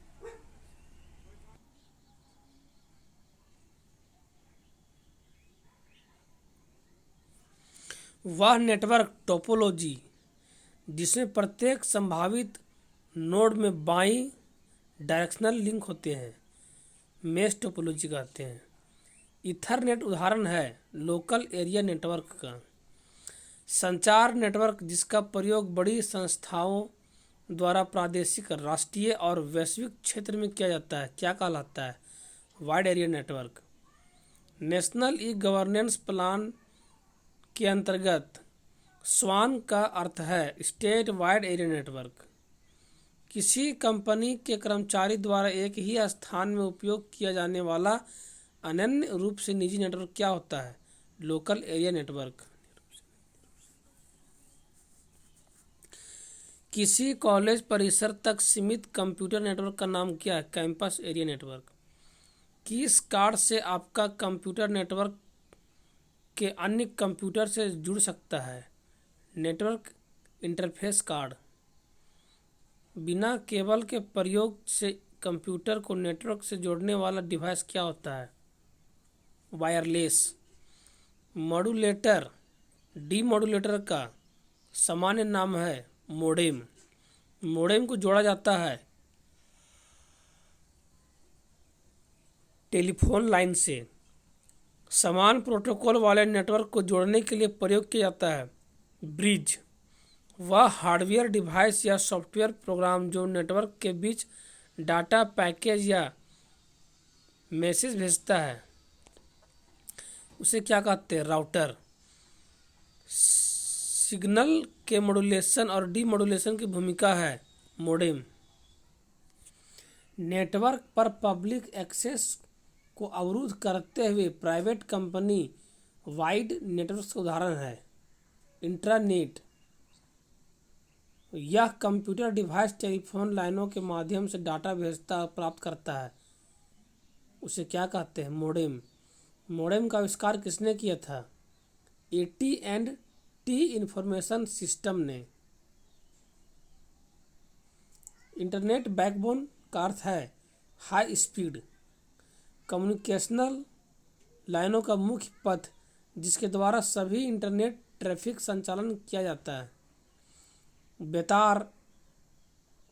वह नेटवर्क टोपोलॉजी जिसमें प्रत्येक संभावित नोड में बाईं डायरेक्शनल लिंक होते हैं मेश टोपोलॉजी कहते हैं। ईथरनेट उदाहरण है लोकल एरिया नेटवर्क का। संचार नेटवर्क जिसका प्रयोग बड़ी संस्थाओं द्वारा प्रादेशिक, राष्ट्रीय और वैश्विक क्षेत्र में किया जाता है क्या कहलाता है? Wide area network. National e governance plan के अंतर्गत स्वान का अर्थ है स्टेट वाइड एरिया नेटवर्क। किसी कंपनी के कर्मचारी द्वारा एक ही स्थान में उपयोग किया जाने वाला अनन्य रूप से निजी नेटवर्क क्या होता है? Local area network. किसी कॉलेज परिसर तक सीमित कंप्यूटर नेटवर्क का नाम क्या है? Campus area network. किस कार्ड से आपका कंप्यूटर नेटवर्क के अन्य कंप्यूटर से जुड़ सकता है? Network interface card. बिना केबल के प्रयोग से कंप्यूटर को नेटवर्क से जोड़ने वाला डिवाइस क्या होता है? वायरलेस। मॉड्यूलेटर डीमॉड्यूलेटर का सामान्य नाम है मोडेम। मोडेम को जोड़ा जाता है टेलीफोन लाइन से। समान प्रोटोकॉल वाले नेटवर्क को जोड़ने के लिए प्रयोग किया जाता है ब्रिज। वह हार्डवेयर डिवाइस या सॉफ्टवेयर प्रोग्राम जो नेटवर्क के बीच डाटा पैकेज या मैसेज भेजता है उसे क्या कहते हैं? राउटर। सिग्नल के मॉड्यूलेशन और डीमॉड्यूलेशन की भूमिका है मोडेम। नेटवर्क पर पब्लिक एक्सेस को अवरुद्ध करते हुए प्राइवेट कंपनी वाइड नेटवर्क का उदाहरण है इंट्रानेट। यह कंप्यूटर डिवाइस टेलीफोन लाइनों के माध्यम से डाटा भेजता और प्राप्त करता है उसे क्या कहते हैं? मोडेम। मोडेम का आविष्कार किसने किया था? AT&T इंफॉर्मेशन सिस्टम ने। इंटरनेट बैकबोन का अर्थ है हाई स्पीड कम्युनिकेशनल लाइनों का मुख्य पथ जिसके द्वारा सभी इंटरनेट ट्रैफिक संचालन किया जाता है। बेतार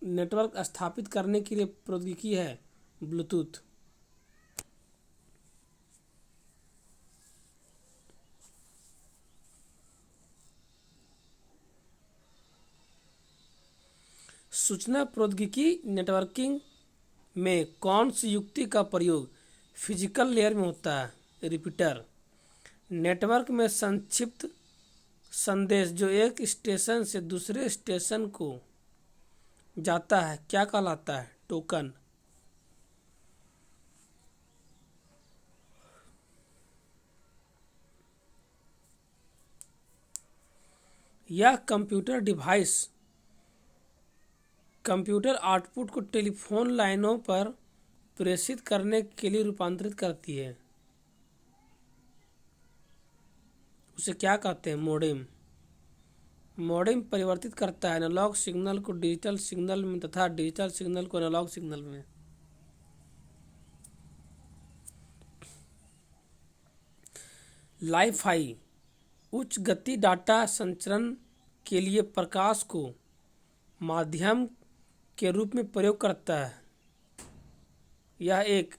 नेटवर्क स्थापित करने के लिए प्रौद्योगिकी है ब्लूटूथ। सूचना प्रौद्योगिकी नेटवर्किंग में कौन सी युक्ति का प्रयोग फिजिकल लेयर में होता है? रिपीटर। नेटवर्क में संक्षिप्त संदेश जो एक स्टेशन से दूसरे स्टेशन को जाता है क्या कहलाता है? टोकन। यह कंप्यूटर डिवाइस कंप्यूटर आउटपुट को टेलीफोन लाइनों पर प्रेषित करने के लिए रूपांतरित करती है उसे क्या कहते हैं? मोडेम। मोडेम परिवर्तित करता है एनालॉग सिग्नल को डिजिटल सिग्नल में तथा डिजिटल सिग्नल को एनालॉग सिग्नल में। लाइफाई उच्च गति डाटा संचरण के लिए प्रकाश को माध्यम के रूप में प्रयोग करता है। यह एक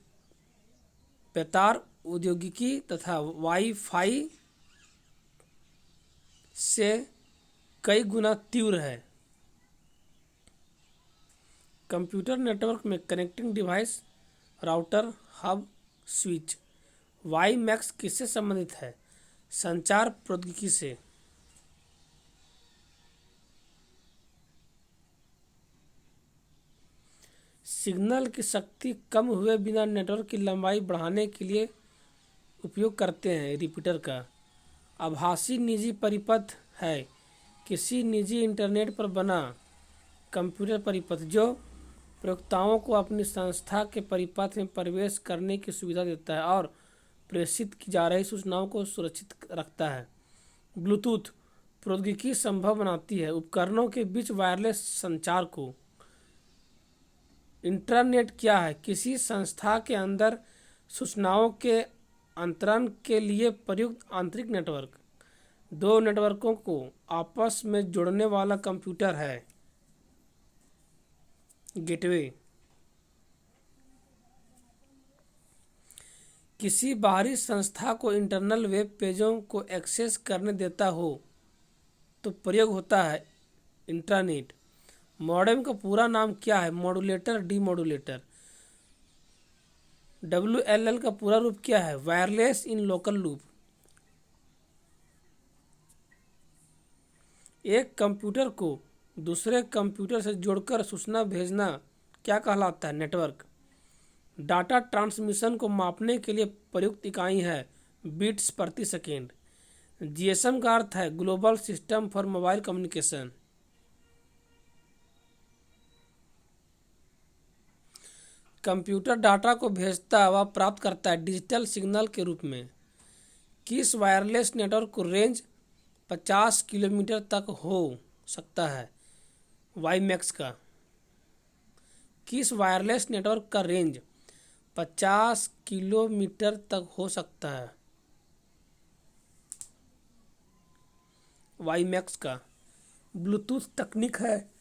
बेतार औद्योगिकी तथा वाईफाई से कई गुना तीव्र है। कंप्यूटर नेटवर्क में connecting device router hub switch. WiMAX किससे संबंधित है? संचार प्रौद्योगिकी से। सिग्नल की शक्ति कम हुए बिना नेटवर्क की लंबाई बढ़ाने के लिए उपयोग करते हैं रिपीटर का। आभासी निजी परिपथ है किसी निजी इंटरनेट पर बना कंप्यूटर परिपथ जो प्रयोक्ताओं को अपनी संस्था के परिपथ में प्रवेश करने की सुविधा देता है और प्रेषित की जा रही सूचनाओं को सुरक्षित रखता है। ब्लूटूथ प्रौद्योगिकी संभव बनाती है उपकरणों के बीच वायरलेस संचार को। इंट्रानेट क्या है? किसी संस्था के अंदर सूचनाओं के अंतरण के लिए प्रयुक्त आंतरिक नेटवर्क। दो नेटवर्कों को आपस में जोड़ने वाला कंप्यूटर है गेटवे। किसी बाहरी संस्था को इंटरनल वेब पेजों को एक्सेस करने देता हो तो प्रयोग होता है इंट्रानेट। मॉडेम का पूरा नाम क्या है? Modulator demodulator. WLL का पूरा रूप क्या है? Wireless in local loop. एक कंप्यूटर को दूसरे कंप्यूटर से जोड़कर सूचना भेजना क्या कहलाता है? नेटवर्क। डाटा ट्रांसमिशन को मापने के लिए प्रयुक्त इकाई है बिट्स प्रति सेकेंड। GSM का अर्थ है global system for mobile communication. Computer data को भेजता व प्राप्त करता है डिजिटल सिग्नल के रूप में। किस वायरलेस नेटवर्क को रेंज 50 किलोमीटर तक हो सकता है? वाईमैक्स का। किस वायरलेस नेटवर्क का रेंज 50 किलोमीटर तक हो सकता है? वाईमैक्स का। ब्लूटूथ तकनीक है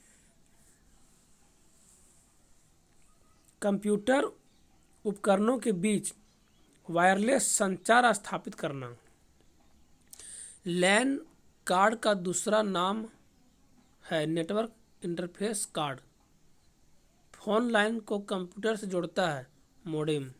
कंप्यूटर उपकरणों के बीच वायरलेस संचार स्थापित करना। लैन कार्ड का दूसरा नाम है network interface card. Phone line को कंप्यूटर से जोड़ता है मॉडेम।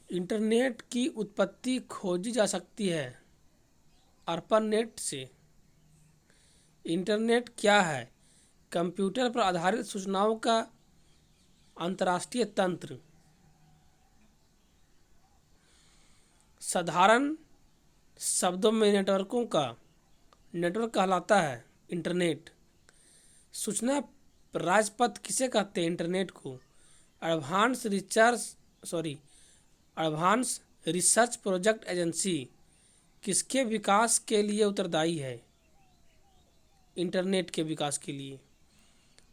इंटरनेट की उत्पत्ति खोजी जा सकती है ARPANET से। इंटरनेट क्या है? कंप्यूटर पर आधारित सूचनाओं का अंतरराष्ट्रीय तंत्र। साधारण शब्दों में नेटवर्क कहलाता है इंटरनेट। सूचना राजपथ किसे कहते हैं? इंटरनेट को। एडवांस रिसर्च प्रोजेक्ट एजेंसी किसके विकास के लिए उत्तरदायी है? इंटरनेट के विकास के लिए।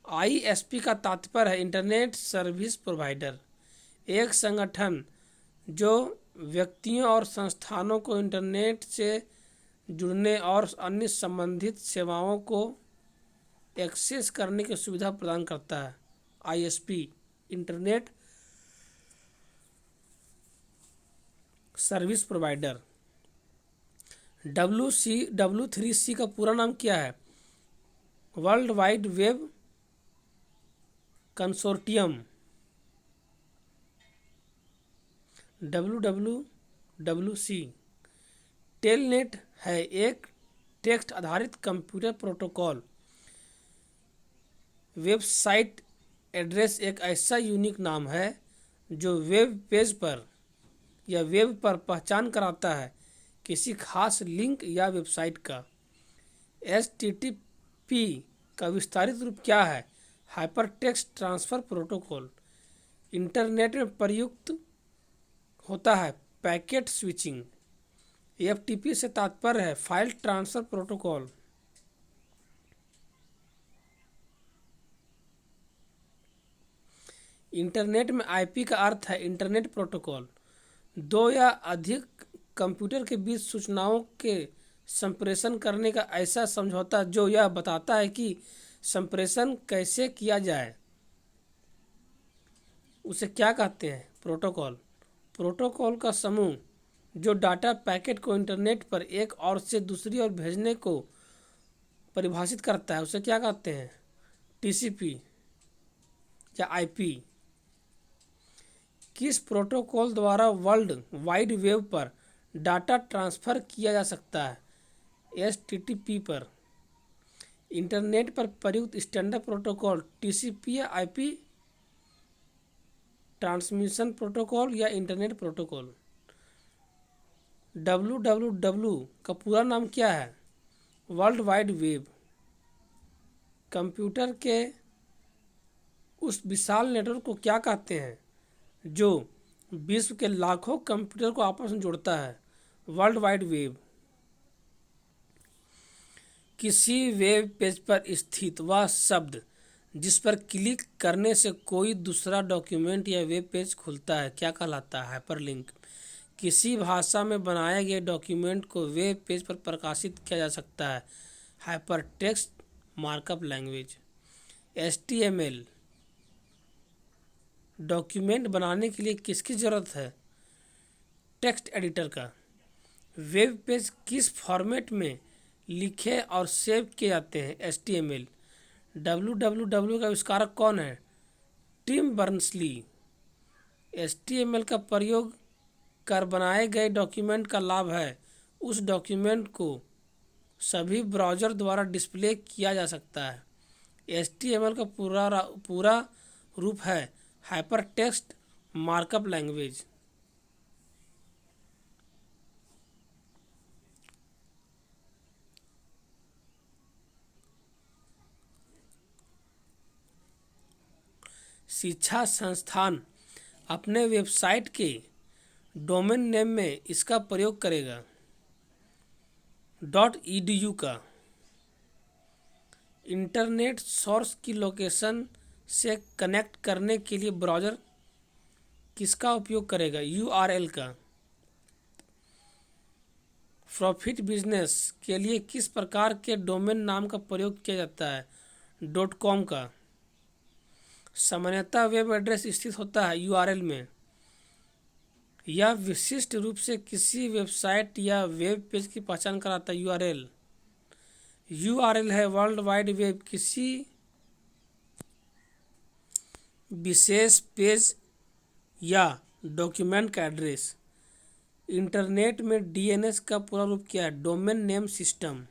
ISP का तात्पर्य है इंटरनेट सर्विस प्रोवाइडर। एक संगठन जो व्यक्तियों और संस्थानों को इंटरनेट से जुड़ने और अन्य संबंधित सेवाओं को एक्सेस करने की सुविधा प्रदान करता है। ISP internet service provider. W3C का पूरा नाम क्या है? World wide web consortium. WWWC। Telnet है एक टेक्स्ट आधारित कंप्यूटर प्रोटोकॉल। वेबसाइट एड्रेस एक ऐसा यूनिक नाम है जो वेब पेज पर या वेब पर पहचान कराता है किसी खास लिंक या वेबसाइट का। HTTP का विस्तारित रूप क्या है? Hypertext transfer protocol. इंटरनेट में प्रयुक्त होता है पैकेट स्विचिंग। FTP से तात्पर्य है फाइल ट्रांसफर प्रोटोकॉल। इंटरनेट में IP का अर्थ है इंटरनेट प्रोटोकॉल। दो या अधिक कंप्यूटर के बीच सूचनाओं के संप्रेषण करने का ऐसा समझौता जो यह बताता है कि संप्रेषण कैसे किया जाए, उसे क्या कहते हैं? प्रोटोकॉल। प्रोटोकॉल का समूह जो डाटा पैकेट को इंटरनेट पर एक ओर से दूसरी ओर भेजने को परिभाषित करता है उसे क्या कहते हैं? TCP या IP। किस प्रोटोकॉल द्वारा वर्ल्ड वाइड वेब पर डाटा ट्रांसफ़र किया जा सकता है? HTTP पर। इंटरनेट पर प्रयुक्त स्टैंडर्ड प्रोटोकॉल TCP या IP ट्रांसमिशन प्रोटोकॉल या इंटरनेट प्रोटोकॉल। WWW का पूरा नाम क्या है? World wide web. कंप्यूटर के उस विशाल नेटवर्क को क्या कहते हैं जो विश्व के लाखों कंप्यूटर को आपस में जोड़ता है? World wide web. किसी वेब पेज पर स्थित वह शब्द जिस पर क्लिक करने से कोई दूसरा डॉक्यूमेंट या वेब पेज खुलता है, क्या कहलाता है? हाइपरलिंक। किसी भाषा में बनाए गए डॉक्यूमेंट को वेब पेज पर प्रकाशित किया जा सकता है, hypertext markup language. HTML document बनाने के लिए किसकी ज़रूरत है? टेक्स्ट एडिटर का। वेब पेज किस फॉर्मेट में लिखे और सेव किए जाते हैं? HTML। www का आविष्कारक कौन है? Tim Berners-Lee. HTML का प्रयोग कर बनाए गए डॉक्यूमेंट का लाभ है उस डॉक्यूमेंट को सभी ब्राउज़र द्वारा डिस्प्ले किया जा सकता है। HTML का पूरा रूप है हाइपरटेक्स्ट मार्कअप लैंग्वेज। शिक्षा संस्थान अपने वेबसाइट के डोमेन नेम में इसका प्रयोग करेगा। .edu का। इंटरनेट सोर्स की लोकेशन से कनेक्ट करने के लिए ब्राउज़र किसका उपयोग करेगा? URL का। प्रॉफिट बिजनेस के लिए किस प्रकार के डोमेन नाम का प्रयोग किया जाता है? .com का। सामान्यतः वेब एड्रेस स्थित होता है URL में। यह विशिष्ट रूप से किसी वेबसाइट या वेब पेज की पहचान कराता है। URL है वर्ल्ड वाइड वेब किसी विशेष पेज या डॉक्यूमेंट का एड्रेस। इंटरनेट में DNS का पूरा रूप क्या है? Domain name system.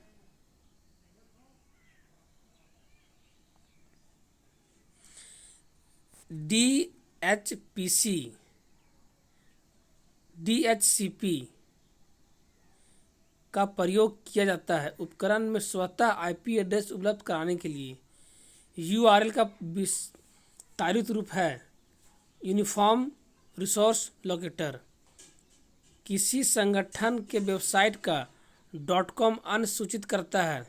DHCP का प्रयोग किया जाता है उपकरण में स्वतः IP एड्रेस उपलब्ध कराने के लिए। URL का विस्तारित रूप है यूनिफॉर्म रिसोर्स लोकेटर। किसी संगठन के वेबसाइट का .com अंश सूचित करता है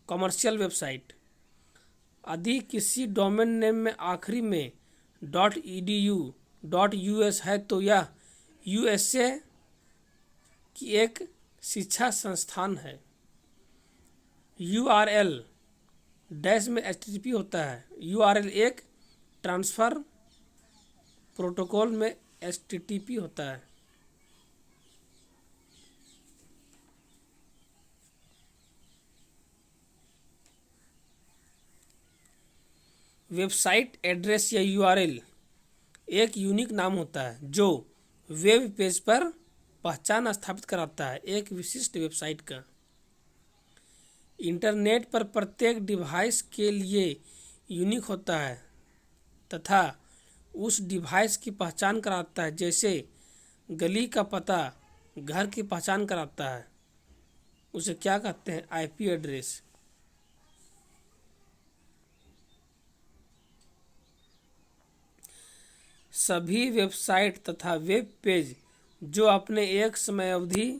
कमर्शियल वेबसाइट। यदि किसी डोमेन नेम में आखिरी में .edu .us है तो यह USA की एक शिक्षा संस्थान है। URL डैश में HTTP होता है। URL एक ट्रांसफ़र प्रोटोकॉल में HTTP होता है। वेबसाइट एड्रेस या URL एक यूनिक नाम होता है जो वेब पेज पर पहचान स्थापित कराता है एक विशिष्ट वेबसाइट का। इंटरनेट पर प्रत्येक डिवाइस के लिए यूनिक होता है तथा उस डिवाइस की पहचान कराता है, जैसे गली का पता घर की पहचान कराता है। उसे क्या कहते हैं? IP address. सभी वेबसाइट तथा वेब पेज जो अपने एक समय अवधि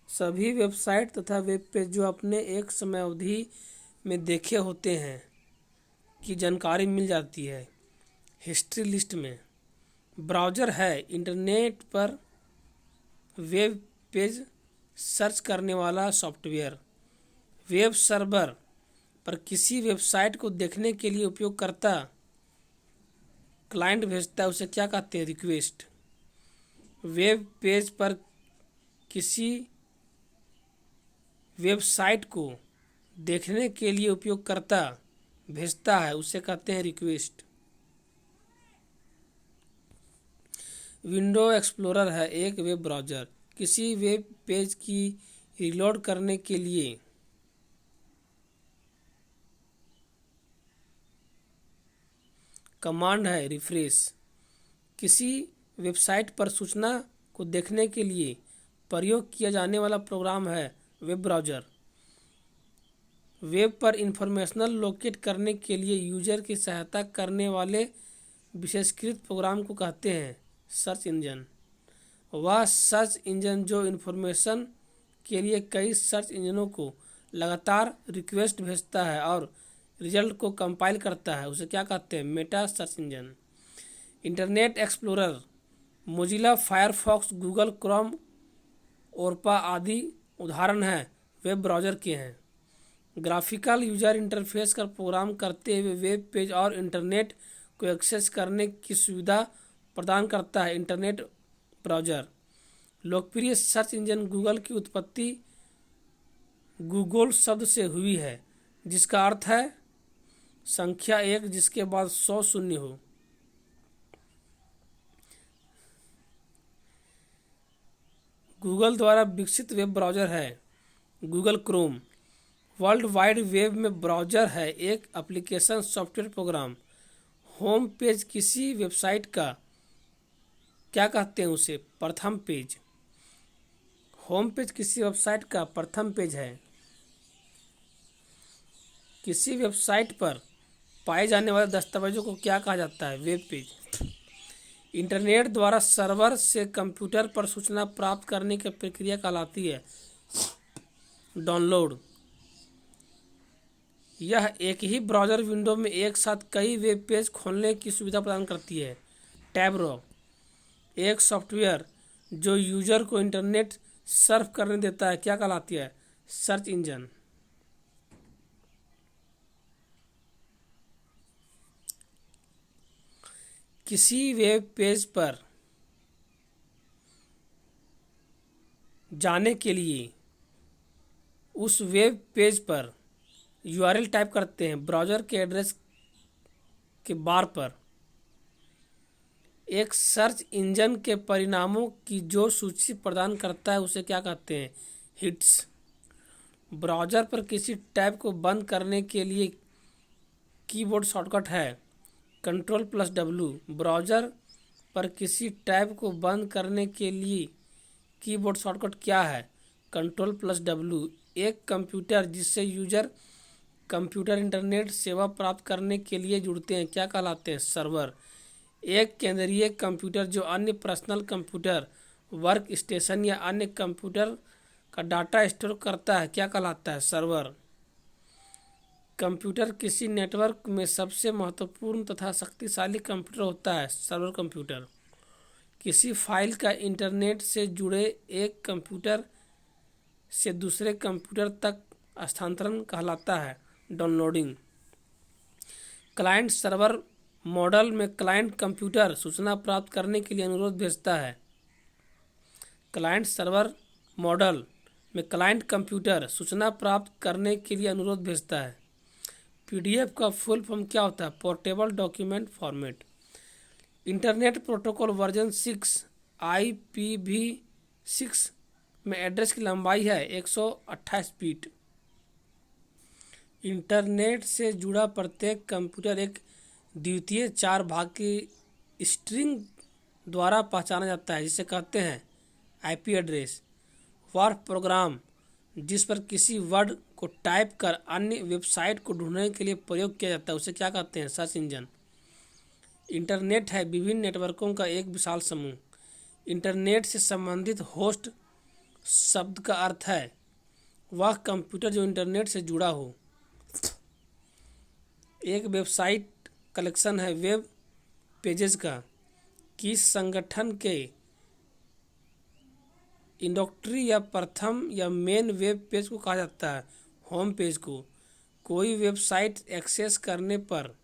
सभी वेबसाइट तथा वेब पेज जो अपने एक समय अवधि में देखे होते हैं की जानकारी मिल जाती है हिस्ट्री लिस्ट में। ब्राउज़र है इंटरनेट पर वेब पेज सर्च करने वाला सॉफ्टवेयर। वेब सर्वर पर किसी वेबसाइट को देखने के लिए उपयोगकर्ता क्लाइंट भेजता है, उसे क्या कहते हैं? रिक्वेस्ट। वेब पेज पर किसी वेबसाइट को देखने के लिए उपयोगकर्ता भेजता है, उसे कहते हैं रिक्वेस्ट। विंडो एक्सप्लोरर है एक वेब ब्राउज़र। किसी वेब पेज की रीलोड करने के लिए कमांड है रिफ्रेश। किसी वेबसाइट पर सूचना को देखने के लिए प्रयोग किया जाने वाला प्रोग्राम है वेब ब्राउज़र। वेब पर इंफॉर्मेशन लोकेट करने के लिए यूजर की सहायता करने वाले विशेषकृत प्रोग्राम को कहते हैं सर्च इंजन। वह सर्च इंजन जो इंफॉर्मेशन के लिए कई सर्च इंजनों को लगातार रिक्वेस्ट भेजता है और रिजल्ट को कंपाइल करता है, उसे क्या कहते हैं? Meta search engine. Internet explorer, Mozilla Firefox, Google Chrome, ओरपा आदि उदाहरण हैं वेब ब्राउज़र के हैं। ग्राफिकल यूजर इंटरफेस का प्रोग्राम करते हुए वेब पेज और इंटरनेट को एक्सेस करने की सुविधा प्रदान करता है इंटरनेट ब्राउज़र। लोकप्रिय सर्च इंजन गूगल की उत्पत्ति गूगल शब्द से हुई है, जिसका अर्थ है संख्या 1 जिसके बाद 100 शून्य हो। गूगल द्वारा विकसित वेब ब्राउज़र है Google Chrome. World wide web में ब्राउज़र है एक application software program. Home page किसी वेबसाइट का क्या कहते हैं? उसे प्रथम पेज। होम पेज किसी वेबसाइट का प्रथम पेज है। किसी वेबसाइट पर पाए जाने वाले दस्तावेजों को क्या कहा जाता है? Web page. इंटरनेट द्वारा सर्वर से कंप्यूटर पर सूचना प्राप्त करने की प्रक्रिया कहलाती है डाउनलोड। यह एक ही ब्राउज़र विंडो में एक साथ कई वेब पेज खोलने की सुविधा प्रदान करती है। टैब, एक सॉफ्टवेयर जो यूजर को इंटरनेट सर्फ करने देता है, क्या कहलाती है? Search engine. किसी वेब पेज पर जाने के लिए उस वेब पेज पर URL टाइप करते हैं ब्राउज़र के एड्रेस के बार पर। एक सर्च इंजन के परिणामों की जो सूची प्रदान करता है उसे क्या कहते हैं? हिट्स। ब्राउज़र पर किसी टैब को बंद करने के लिए कीबोर्ड शॉर्टकट है Ctrl+W। ब्राउज़र पर किसी टैब को बंद करने के लिए कीबोर्ड शॉर्टकट क्या है? Ctrl+W। एक कंप्यूटर जिससे यूजर कंप्यूटर इंटरनेट सेवा प्राप्त करने के लिए जुड़ते हैं, क्या कहलाते हैं? सर्वर। एक केंद्रीय कंप्यूटर जो अन्य पर्सनल कंप्यूटर, वर्क स्टेशन या अन्य कंप्यूटर का डाटा स्टोर करता है, क्या कहलाता है? सर्वर। कंप्यूटर किसी नेटवर्क में सबसे महत्वपूर्ण तथा शक्तिशाली कंप्यूटर होता है, सर्वर कंप्यूटर। किसी फाइल का इंटरनेट से जुड़े एक कंप्यूटर से दूसरे कंप्यूटर तक स्थानांतरण कहलाता है डाउनलोडिंग। क्लाइंट सर्वर मॉडल में क्लाइंट कंप्यूटर सूचना प्राप्त करने के लिए अनुरोध भेजता है। क्लाइंट सर्वर मॉडल में क्लाइंट कंप्यूटर सूचना प्राप्त करने के लिए अनुरोध भेजता है। PDF का फुल फॉर्म क्या होता है? Portable document format. Internet protocol version 6 IPv6 में एड्रेस की लंबाई है 128 बिट। इंटरनेट से जुड़ा प्रत्येक कंप्यूटर एक द्वितीय 4 भाग की स्ट्रिंग द्वारा पहचाना जाता है, जिसे कहते हैं IP एड्रेस। वह प्रोग्राम जिस पर किसी वर्ड को टाइप कर अन्य वेबसाइट को ढूंढने के लिए प्रयोग किया जाता है, उसे क्या कहते हैं? Search engine. इंटरनेट है विभिन्न नेटवर्कों का एक विशाल समूह। इंटरनेट से संबंधित होस्ट शब्द का अर्थ है वह कंप्यूटर जो इंटरनेट से जुड़ा हो। एक वेबसाइट कलेक्शन है वेब पेजेस का। किस संगठन के इंडस्ट्री या प्रथम या मेन वेब पेज को कहा जाता है? होम पेज को। कोई वेबसाइट एक्सेस करने पर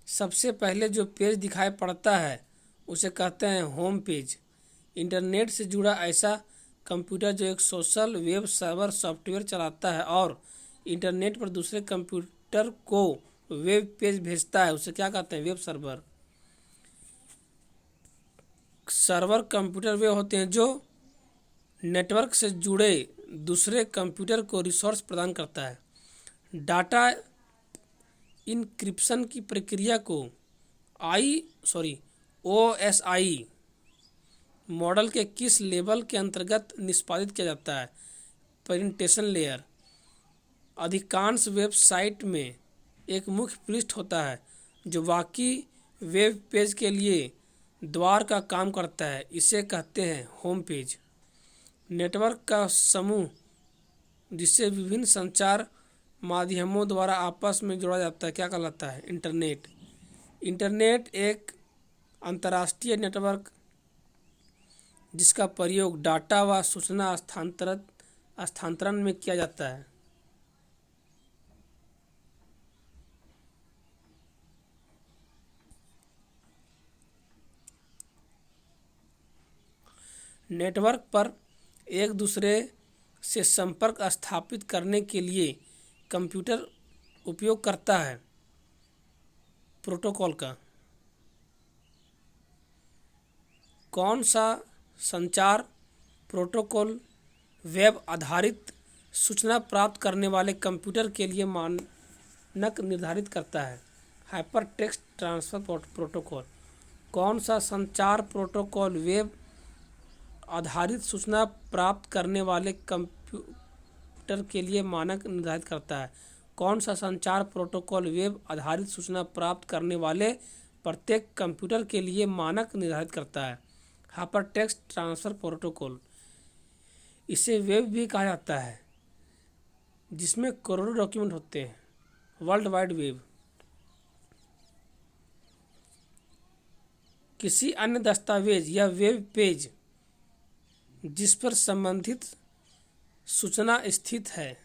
सबसे पहले जो पेज दिखाई पड़ता है उसे कहते हैं होम पेज। इंटरनेट से जुड़ा ऐसा कंप्यूटर जो एक सोशल वेब सर्वर सॉफ्टवेयर चलाता है और इंटरनेट पर दूसरे कंप्यूटर को वेब पेज भेजता है, उसे क्या कहते हैं? Web server. सर्वर कंप्यूटर वे होते हैं जो नेटवर्क से जुड़े दूसरे कंप्यूटर को रिसोर्स प्रदान करता है। डाटा इनक्रिप्शन की प्रक्रिया को OSI मॉडल के किस लेवल के अंतर्गत निष्पादित किया जाता है? Presentation layer. अधिकांश वेबसाइट में एक मुख्य पृष्ठ होता है जो बाकी वेब पेज के लिए द्वार का काम करता है, इसे कहते हैं होम पेज। नेटवर्क का समूह जिससे विभिन्न संचार माध्यमों द्वारा आपस में जोड़ा जाता है क्या कहलाता है? इंटरनेट। इंटरनेट एक अंतर्राष्ट्रीय नेटवर्क जिसका प्रयोग डाटा व सूचना स्थानांतरण में किया जाता है। नेटवर्क पर एक दूसरे से संपर्क स्थापित करने के लिए कंप्यूटर उपयोग करता है प्रोटोकॉल का। कौन सा संचार प्रोटोकॉल वेब आधारित सूचना प्राप्त करने वाले कंप्यूटर के लिए मानक निर्धारित करता है? Hyper text transfer protocol. कौन सा संचार प्रोटोकॉल वेब आधारित सूचना प्राप्त करने वाले कंप्यूटर के लिए मानक निर्धारित करता है? कौन सा संचार प्रोटोकॉल वेब आधारित सूचना प्राप्त करने वाले प्रत्येक कंप्यूटर के लिए मानक निर्धारित करता है? Hyper text transfer protocol. इसे वेब भी कहा जाता है जिसमें करोड़ों डॉक्यूमेंट होते हैं, वर्ल्ड वाइड वेब। किसी अन्य दस्तावेज या वेब पेज जिस पर संबंधित सूचना स्थित है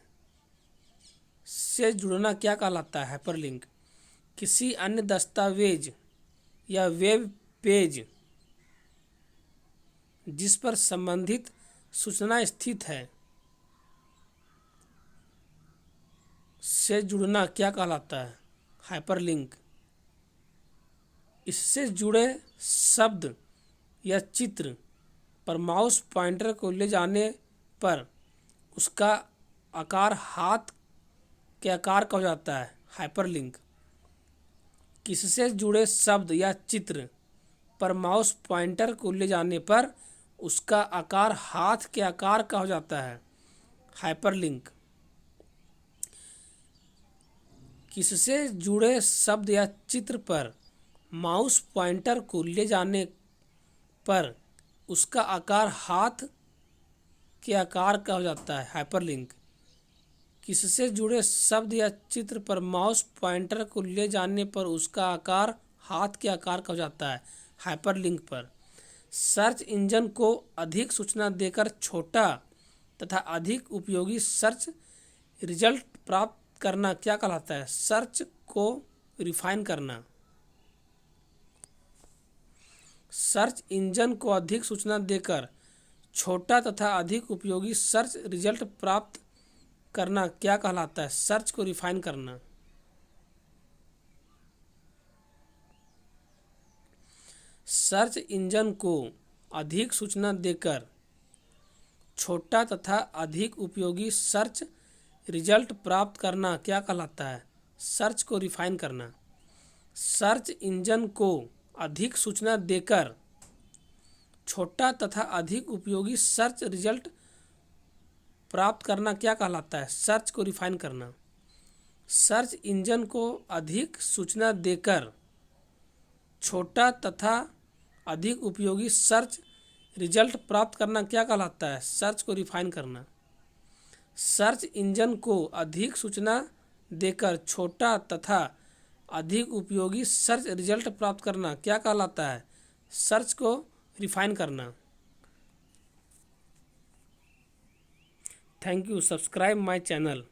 से जुड़ना क्या कहलाता है? हाइपरलिंक। किसी अन्य दस्तावेज या वेब पेज जिस पर संबंधित सूचना स्थित है से जुड़ना क्या कहलाता है? हाइपरलिंक। इससे जुड़े शब्द या चित्र पर माउस पॉइंटर को ले जाने पर उसका आकार हाथ के आकार का हो जाता है। हाइपरलिंक। किससे जुड़े शब्द या चित्र पर माउस पॉइंटर को ले जाने पर उसका आकार हाथ के आकार का हो जाता है। हाइपरलिंक। किससे जुड़े शब्द या चित्र पर माउस पॉइंटर को ले जाने पर उसका आकार हाथ के आकार का हो जाता है। हाइपरलिंक। किससे जुड़े शब्द या चित्र पर माउस पॉइंटर को ले जाने पर उसका आकार हाथ के आकार का हो जाता है। हाइपरलिंक पर सर्च इंजन को अधिक सूचना देकर छोटा तथा अधिक उपयोगी सर्च रिजल्ट प्राप्त करना क्या कहलाता है? सर्च को रिफाइन करना। सर्च इंजन को अधिक सूचना देकर छोटा तथा अधिक उपयोगी सर्च रिजल्ट प्राप्त करना क्या कहलाता है? सर्च को रिफाइन करना। सर्च इंजन को अधिक सूचना देकर छोटा तथा अधिक उपयोगी सर्च रिजल्ट प्राप्त करना क्या कहलाता है? सर्च को रिफाइन करना। सर्च इंजन को अधिक सूचना देकर छोटा तथा अधिक उपयोगी सर्च रिजल्ट प्राप्त करना क्या कहलाता है? सर्च को रिफाइन करना। सर्च इंजन को अधिक सूचना देकर छोटा तथा अधिक उपयोगी सर्च रिजल्ट प्राप्त करना क्या कहलाता है? सर्च को रिफाइन करना। सर्च इंजन को अधिक सूचना देकर छोटा तथा अधिक उपयोगी सर्च रिजल्ट प्राप्त करना क्या कहलाता है? सर्च को रिफाइन करना। Thank you. Subscribe my channel.